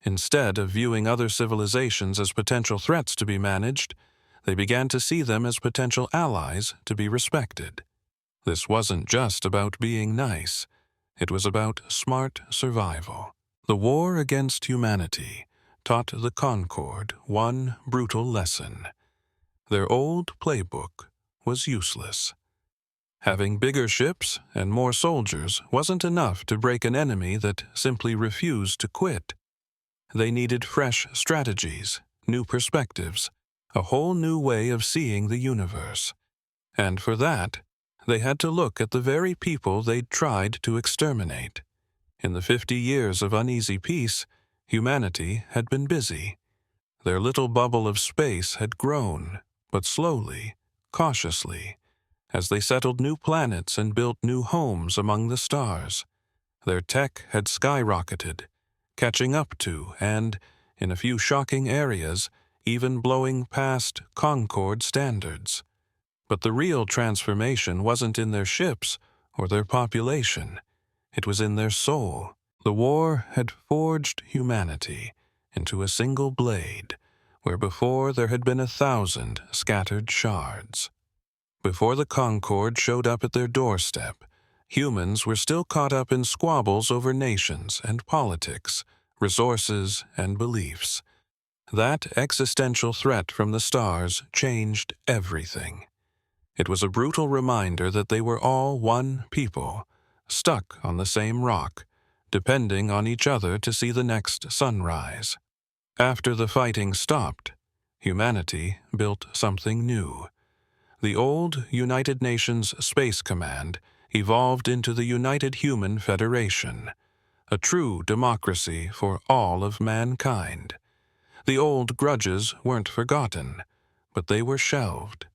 Instead of viewing other civilizations as potential threats to be managed, they began to see them as potential allies to be respected. This wasn't just about being nice. It was about smart survival. The war against humanity taught the Concord one brutal lesson. Their old playbook was useless. Having bigger ships and more soldiers wasn't enough to break an enemy that simply refused to quit. They needed fresh strategies, new perspectives, a whole new way of seeing the universe. And for that, they had to look at the very people they'd tried to exterminate. In the 50 years of uneasy peace, humanity had been busy. Their little bubble of space had grown, but slowly, cautiously, as they settled new planets and built new homes among the stars. Their tech had skyrocketed, catching up to and, in a few shocking areas, even blowing past Concord standards. But the real transformation wasn't in their ships or their population. It was in their soul. The war had forged humanity into a single blade, where before there had been 1,000 scattered shards. Before the Concord showed up at their doorstep, Humans were still caught up in squabbles over nations and politics, resources and beliefs. That existential threat from the stars changed everything. It was a brutal reminder that they were all one people, stuck on the same rock, depending on each other to see the next sunrise. After the fighting stopped, humanity built something new. The old United Nations Space Command evolved into the United Human Federation, a true democracy for all of mankind. The old grudges weren't forgotten, but they were shelved.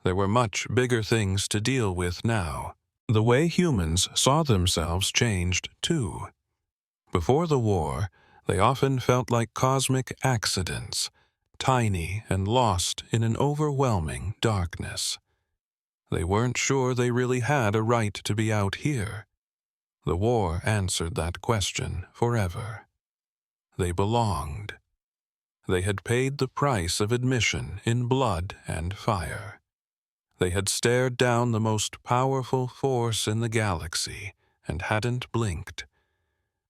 There were much bigger things to deal with now. The way humans saw themselves changed, too. Before the war, they often felt like cosmic accidents, tiny and lost in an overwhelming darkness. They weren't sure they really had a right to be out here. The war answered that question forever. They belonged. They had paid the price of admission in blood and fire. They had stared down the most powerful force in the galaxy and hadn't blinked.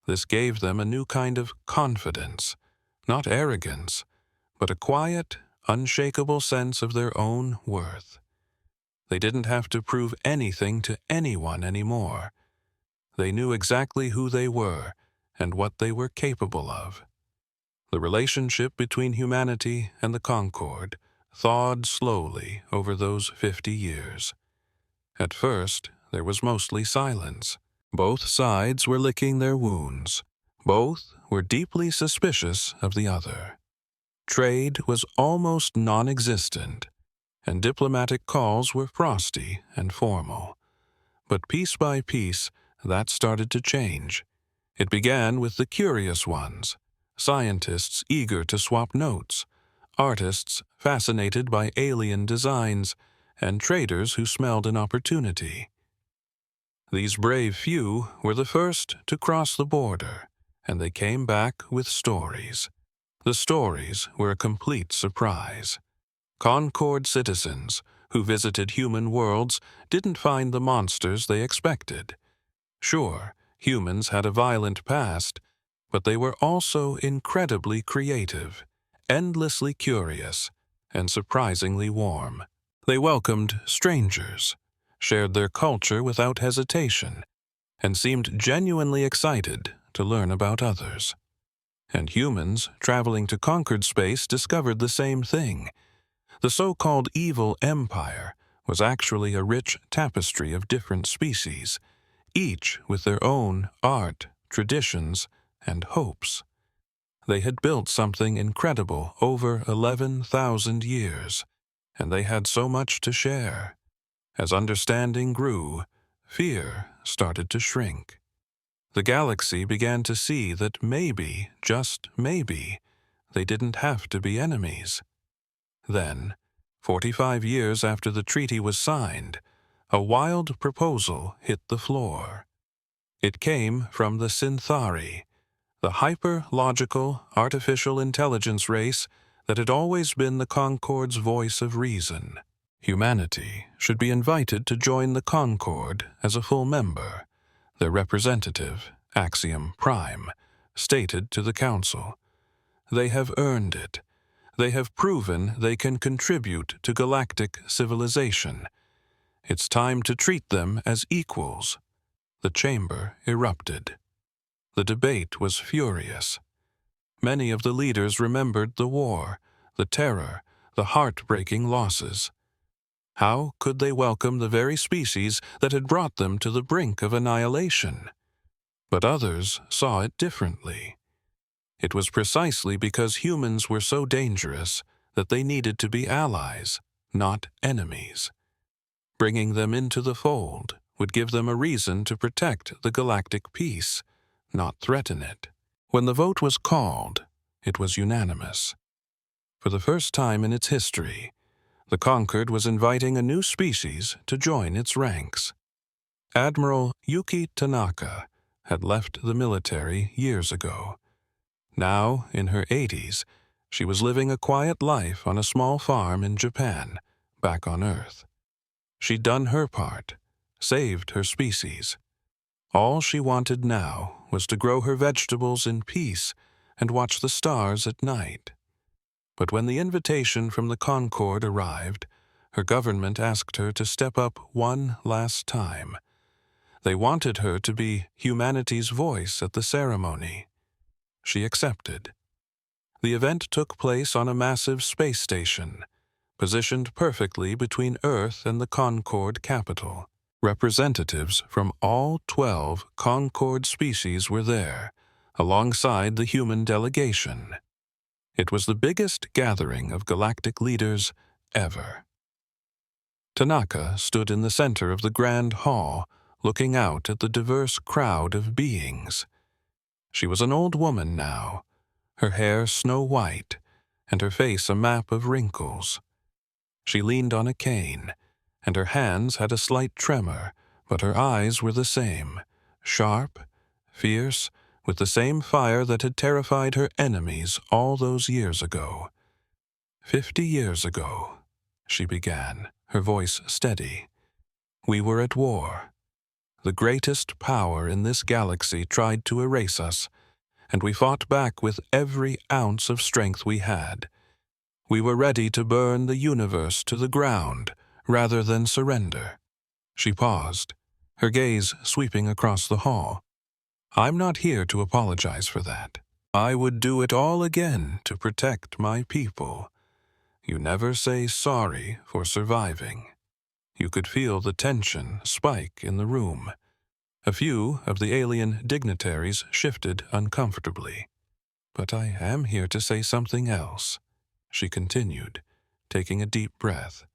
This gave them a new kind of confidence, not arrogance, but a quiet, unshakable sense of their own worth. They didn't have to prove anything to anyone anymore. They knew exactly who they were and what they were capable of. The relationship between humanity and the Concord thawed slowly over those 50 years. At first, there was mostly silence. Both sides were licking their wounds. Both were deeply suspicious of the other. Trade was almost non-existent, and diplomatic calls were frosty and formal. But piece by piece, that started to change. It began with the curious ones, scientists eager to swap notes, artists fascinated by alien designs, and traders who smelled an opportunity. These brave few were the first to cross the border, and they came back with stories. The stories were a complete surprise. Concord citizens who visited human worlds didn't find the monsters they expected. Sure, humans had a violent past, but they were also incredibly creative, endlessly curious, and surprisingly warm. They welcomed strangers, shared their culture without hesitation, and seemed genuinely excited to learn about others. And humans traveling to conquered space discovered the same thing. The so-called evil empire was actually a rich tapestry of different species, each with their own art, traditions, and hopes. They had built something incredible over 11,000 years, and they had so much to share. As understanding grew, fear started to shrink. The galaxy began to see that maybe, just maybe, they didn't have to be enemies. Then, 45 years after the treaty was signed, a wild proposal hit the floor. It came from the Synthari, the hyper-logical artificial intelligence race that had always been the Concord's voice of reason. Humanity should be invited to join the Concord as a full member, their representative, Axiom Prime, stated to the Council. They have earned it. They have proven they can contribute to galactic civilization. It's time to treat them as equals. The chamber erupted. The debate was furious. Many of the leaders remembered the war, the terror, the heartbreaking losses. How could they welcome the very species that had brought them to the brink of annihilation? But others saw it differently. It was precisely because humans were so dangerous that they needed to be allies, not enemies. Bringing them into the fold would give them a reason to protect the galactic peace, not threaten it. When the vote was called, it was unanimous. For the first time in its history, the Concord was inviting a new species to join its ranks. Admiral Yuki Tanaka had left the military years ago. Now, in her 80s, she was living a quiet life on a small farm in Japan, back on Earth. She'd done her part, saved her species, All she wanted now was to grow her vegetables in peace and watch the stars at night. But when the invitation from the Concord arrived, her government asked her to step up one last time. They wanted her to be humanity's voice at the ceremony. She accepted. The event took place on a massive space station, positioned perfectly between Earth and the Concord capital. Representatives from all 12 Concord species were there, alongside the human delegation. It was the biggest gathering of galactic leaders ever. Tanaka stood in the center of the grand hall, looking out at the diverse crowd of beings. She was an old woman now, her hair snow-white, and her face a map of wrinkles. She leaned on a cane, and her hands had a slight tremor, but her eyes were the same, sharp, fierce, with the same fire that had terrified her enemies all those years ago. 50 years ago, she began, her voice steady. We were at war. The greatest power in this galaxy tried to erase us, and we fought back with every ounce of strength we had. We were ready to burn the universe to the ground rather than surrender. She paused, her gaze sweeping across the hall. I'm not here to apologize for that. I would do it all again to protect my people. You never say sorry for surviving. You could feel the tension spike in the room. A few of the alien dignitaries shifted uncomfortably. But I am here to say something else, she continued, taking a deep breath.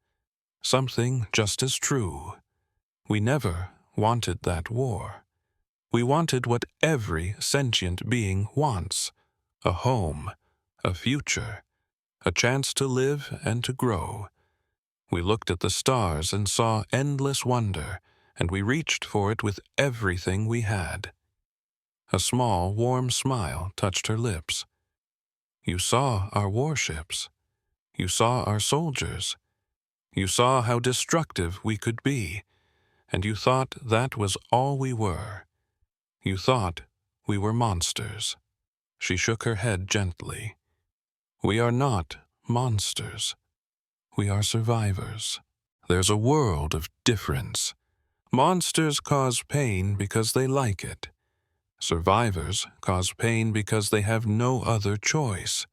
Something just as true. We never wanted that war. We wanted what every sentient being wants: a home, a future, a chance to live and to grow. We looked at the stars and saw endless wonder, and we reached for it with everything we had. A small, warm smile touched her lips. You saw our warships. You saw our soldiers. You saw how destructive we could be, and you thought that was all we were. You thought we were monsters. She shook her head gently. We are not monsters. We are survivors. There's a world of difference. Monsters cause pain because they like it. Survivors cause pain because they have no other choice.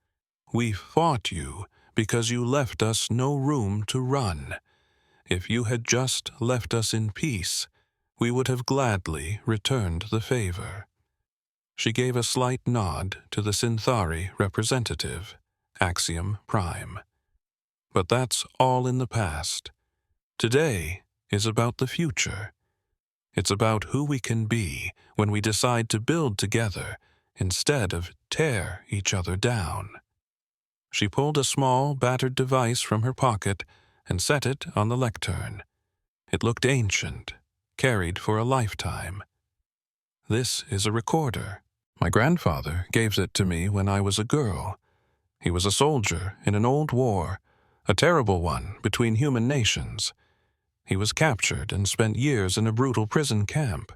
We fought you because you left us no room to run. If you had just left us in peace, we would have gladly returned the favor. She gave a slight nod to the Synthari representative, Axiom Prime. But that's all in the past. Today is about the future. It's about who we can be when we decide to build together instead of tear each other down. She pulled a small, battered device from her pocket and set it on the lectern. It looked ancient, carried for a lifetime. This is a recorder. My grandfather gave it to me when I was a girl. He was a soldier in an old war, a terrible one between human nations. He was captured and spent years in a brutal prison camp.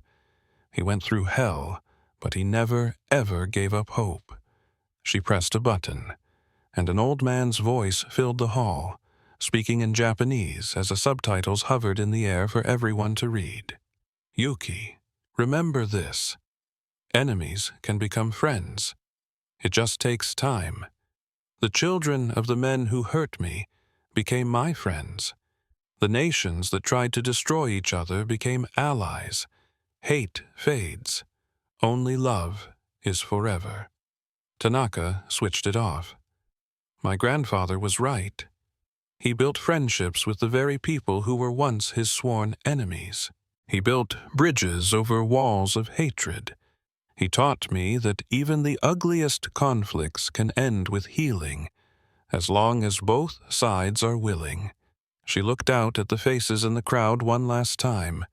He went through hell, but he never, ever gave up hope. She pressed a button, and an old man's voice filled the hall, speaking in Japanese as the subtitles hovered in the air for everyone to read. Yuki, remember this. Enemies can become friends. It just takes time. The children of the men who hurt me became my friends. The nations that tried to destroy each other became allies. Hate fades. Only love is forever. Tanaka switched it off. My grandfather was right. He built friendships with the very people who were once his sworn enemies. He built bridges over walls of hatred. He taught me that even the ugliest conflicts can end with healing, as long as both sides are willing. She looked out at the faces in the crowd one last time.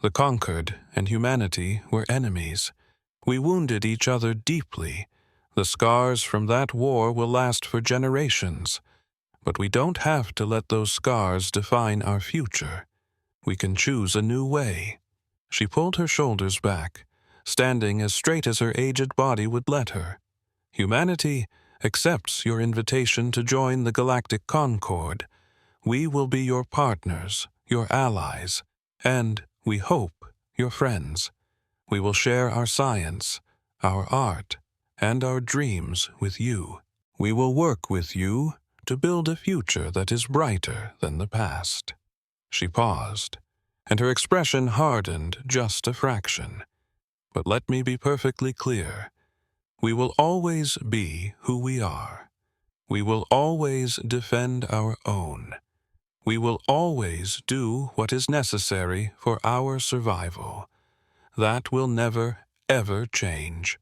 The conquered and humanity were enemies. We wounded each other deeply. The scars from that war will last for generations. But we don't have to let those scars define our future. We can choose a new way. She pulled her shoulders back, standing as straight as her aged body would let her. Humanity accepts your invitation to join the galactic concord. We will be your partners, your allies, and, we hope, your friends. We will share our science, our art, and our dreams with you. We will work with you to build a future that is brighter than the past. She paused, and her expression hardened just a fraction. But let me be perfectly clear. We will always be who we are. We will always defend our own. We will always do what is necessary for our survival. That will never, ever change.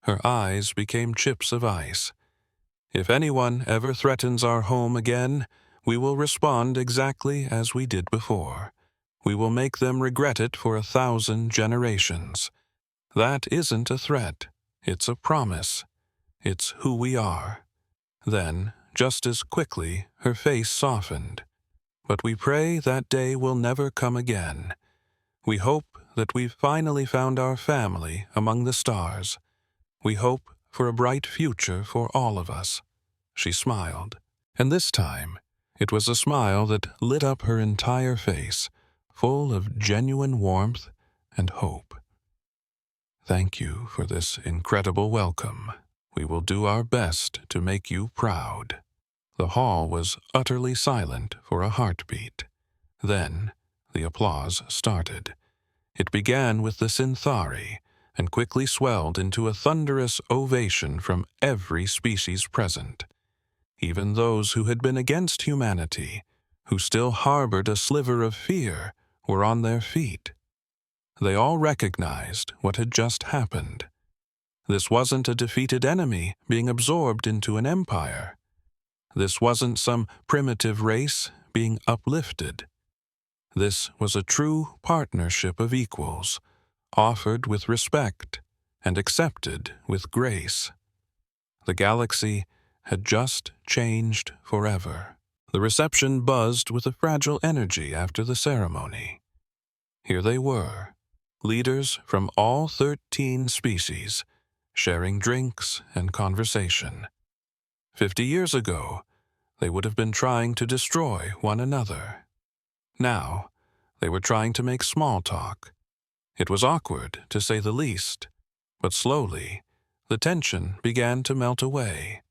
Her eyes became chips of ice. If anyone ever threatens our home again, we will respond exactly as we did before. We will make them regret it for 1,000 generations. That isn't a threat. It's a promise. It's who we are. Then, just as quickly, her face softened. But we pray that day will never come again. We hope that we've finally found our family among the stars. We hope for a bright future for all of us. She smiled, and this time it was a smile that lit up her entire face, full of genuine warmth and hope. Thank you for this incredible welcome. We will do our best to make you proud. The hall was utterly silent for a heartbeat. Then the applause started. It began with the Synthari, and quickly swelled into a thunderous ovation from every species present. Even those who had been against humanity, who still harbored a sliver of fear, were on their feet. They all recognized what had just happened. This wasn't a defeated enemy being absorbed into an empire. This wasn't some primitive race being uplifted. This was a true partnership of equals, offered with respect and accepted with grace. The galaxy had just changed forever. The reception buzzed with a fragile energy after the ceremony. Here they were, leaders from all 13 species, sharing drinks and conversation. 50 years ago, they would have been trying to destroy one another. Now, they were trying to make small talk. It was awkward, to say the least, but slowly, the tension began to melt away.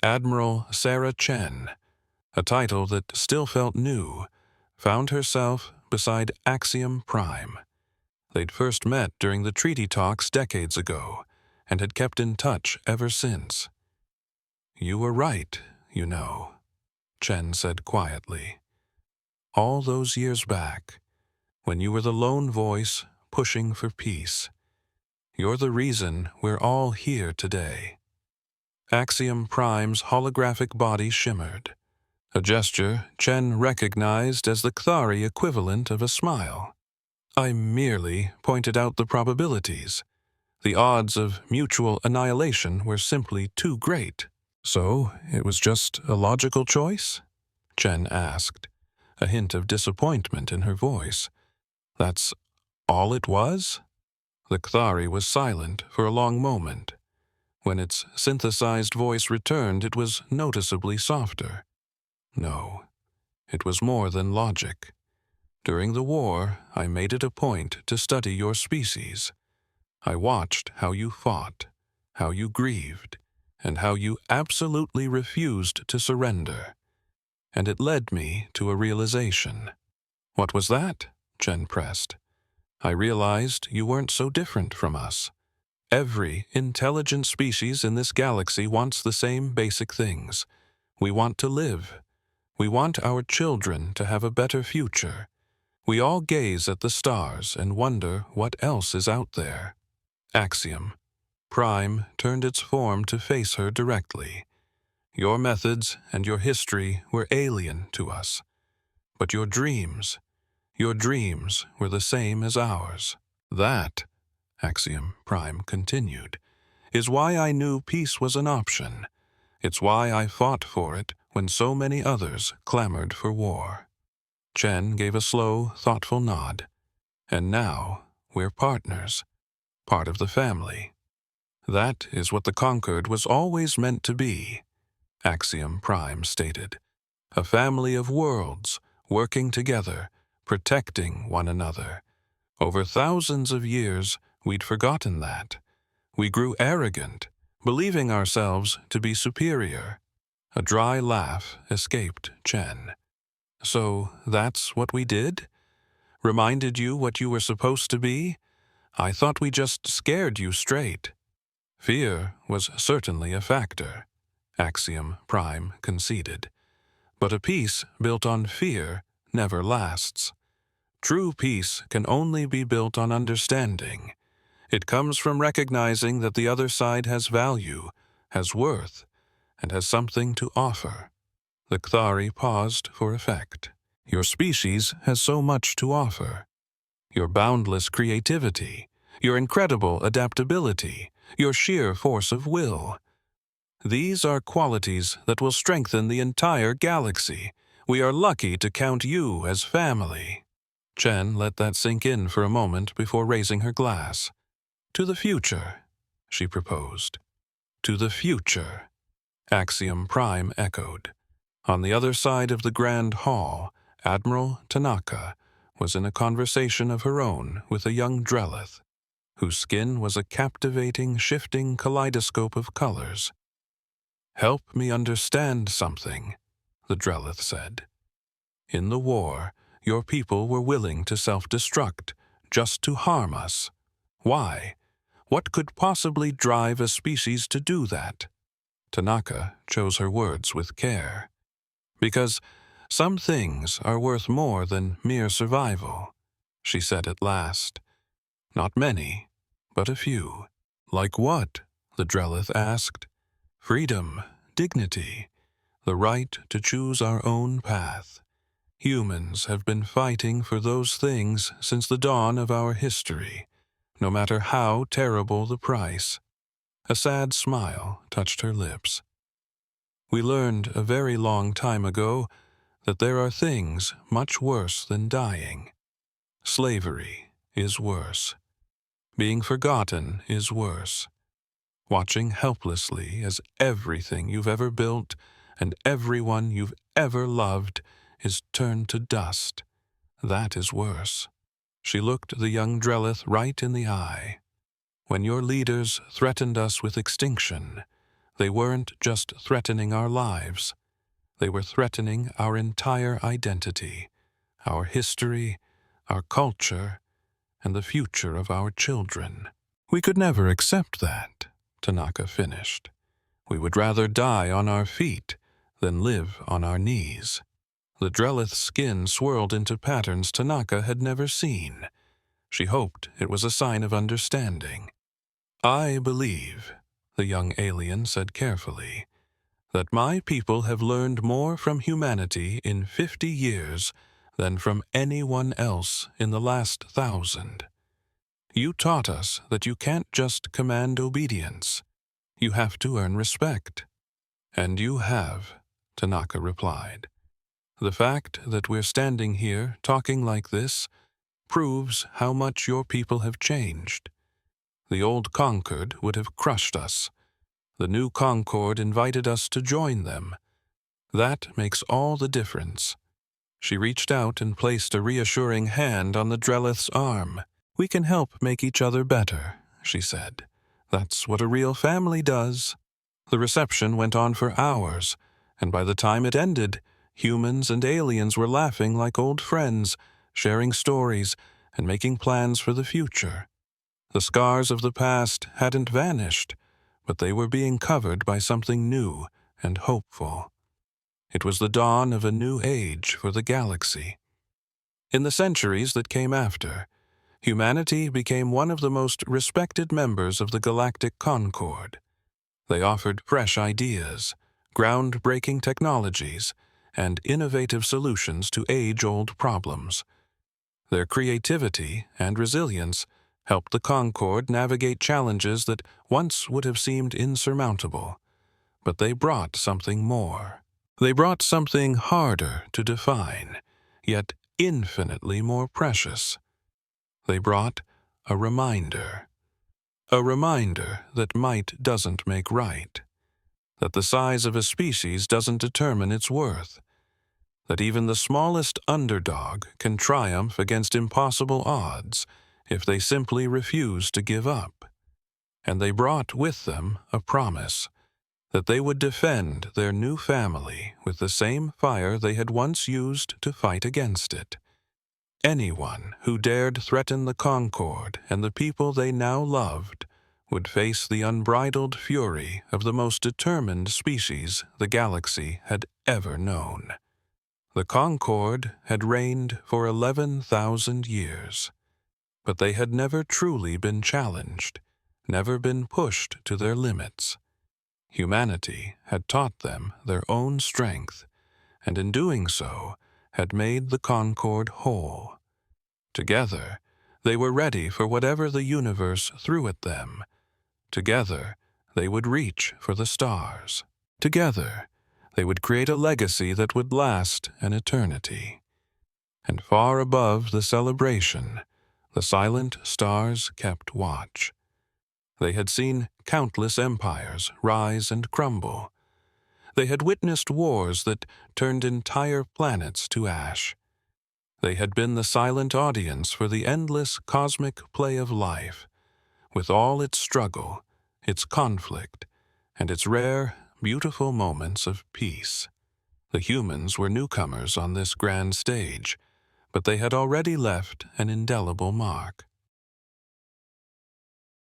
Admiral Sarah Chen, a title that still felt new, found herself beside Axiom Prime. They'd first met during the treaty talks decades ago, and had kept in touch ever since. "You were right, you know," Chen said quietly. "All those years back, when you were the lone voice pushing for peace. You're the reason we're all here today." Axiom Prime's holographic body shimmered, a gesture Chen recognized as the Kthari equivalent of a smile. "I merely pointed out the probabilities. The odds of mutual annihilation were simply too great." "So it was just a logical choice?" Chen asked, a hint of disappointment in her voice. "That's all it was?" The Kthari was silent for a long moment. When its synthesized voice returned, it was noticeably softer. "No, it was more than logic. During the war, I made it a point to study your species. I watched how you fought, how you grieved, and how you absolutely refused to surrender. And it led me to a realization." "What was that?" Chen pressed. "I realized you weren't so different from us. Every intelligent species in this galaxy wants the same basic things. We want to live. We want our children to have a better future. We all gaze at the stars and wonder what else is out there." Axiom Prime turned its form to face her directly. "Your methods and your history were alien to us. But your dreams were the same as ours. That," Axiom Prime continued, "is why I knew peace was an option. It's why I fought for it when so many others clamored for war." Chen gave a slow, thoughtful nod. "And now, we're partners, part of the family. That is what the Concord was always meant to be, Axiom Prime stated. A family of worlds, working together, protecting one another. Over thousands of years, we'd forgotten that. We grew arrogant, believing ourselves to be superior. A dry laugh escaped Chen. So that's what we did? Reminded you what you were supposed to be? I thought we just scared you straight. Fear was certainly a factor, Axiom Prime conceded. But a peace built on fear never lasts. True peace can only be built on understanding. It comes from recognizing that the other side has value, has worth, and has something to offer. The Kthari paused for effect. Your species has so much to offer. Your boundless creativity, your incredible adaptability, your sheer force of will. These are qualities that will strengthen the entire galaxy. We are lucky to count you as family. Chen let that sink in for a moment before raising her glass. To the future, she proposed. To the future, Axiom Prime echoed. On the other side of the Grand Hall, Admiral Tanaka was in a conversation of her own with a young Drellith, whose skin was a captivating, shifting kaleidoscope of colors. "Help me understand something," the Drellith said. "In the war, your people were willing to self-destruct, just to harm us. Why? What could possibly drive a species to do that?" Tanaka chose her words with care. "Because some things are worth more than mere survival," she said at last. "Not many, but a few." "Like what?" the Drellith asked. "Freedom, dignity, the right to choose our own path. Humans have been fighting for those things since the dawn of our history, no matter how terrible the price." A sad smile touched her lips. "We learned a very long time ago that there are things much worse than dying. Slavery is worse. Being forgotten is worse. Watching helplessly as everything you've ever built and everyone you've ever loved is turned to dust. That is worse." She looked the young Drellith right in the eye. "When your leaders threatened us with extinction, they weren't just threatening our lives. They were threatening our entire identity, our history, our culture, and the future of our children. We could never accept that," Tanaka finished. "We would rather die on our feet than live on our knees." The Drellith's skin swirled into patterns Tanaka had never seen. She hoped it was a sign of understanding. "I believe," the young alien said carefully, "that my people have learned more from humanity in 50 years than from anyone else in the last 1,000. You taught us that you can't just command obedience. You have to earn respect." "And you have," Tanaka replied. "The fact that we're standing here talking like this proves how much your people have changed. The old Concord would have crushed us. The new Concord invited us to join them. That makes all the difference." She reached out and placed a reassuring hand on the Drellith's arm. "We can help make each other better," she said. "That's what a real family does." The reception went on for hours, and by the time it ended, humans and aliens were laughing like old friends, sharing stories, and making plans for the future. The scars of the past hadn't vanished, but they were being covered by something new and hopeful. It was the dawn of a new age for the galaxy. In the centuries that came after, humanity became one of the most respected members of the Galactic Concord. They offered fresh ideas, groundbreaking technologies, and innovative solutions to age-old problems. Their creativity and resilience helped the Concord navigate challenges that once would have seemed insurmountable. But they brought something more. They brought something harder to define, yet infinitely more precious. They brought a reminder. A reminder that might doesn't make right, that the size of a species doesn't determine its worth, that even the smallest underdog can triumph against impossible odds if they simply refuse to give up. And they brought with them a promise that they would defend their new family with the same fire they had once used to fight against it. Anyone who dared threaten the Concord and the people they now loved would face the unbridled fury of the most determined species the galaxy had ever known. The Concord had reigned for 11,000 years, but they had never truly been challenged, never been pushed to their limits. Humanity had taught them their own strength, and in doing so had made the Concord whole. Together, they were ready for whatever the universe threw at them. Together, they would reach for the stars. Together, they would create a legacy that would last an eternity. And far above the celebration, the silent stars kept watch. They had seen countless empires rise and crumble. They had witnessed wars that turned entire planets to ash. They had been the silent audience for the endless cosmic play of life, with all its struggle, its conflict, and its rare, beautiful moments of peace. The humans were newcomers on this grand stage, but they had already left an indelible mark.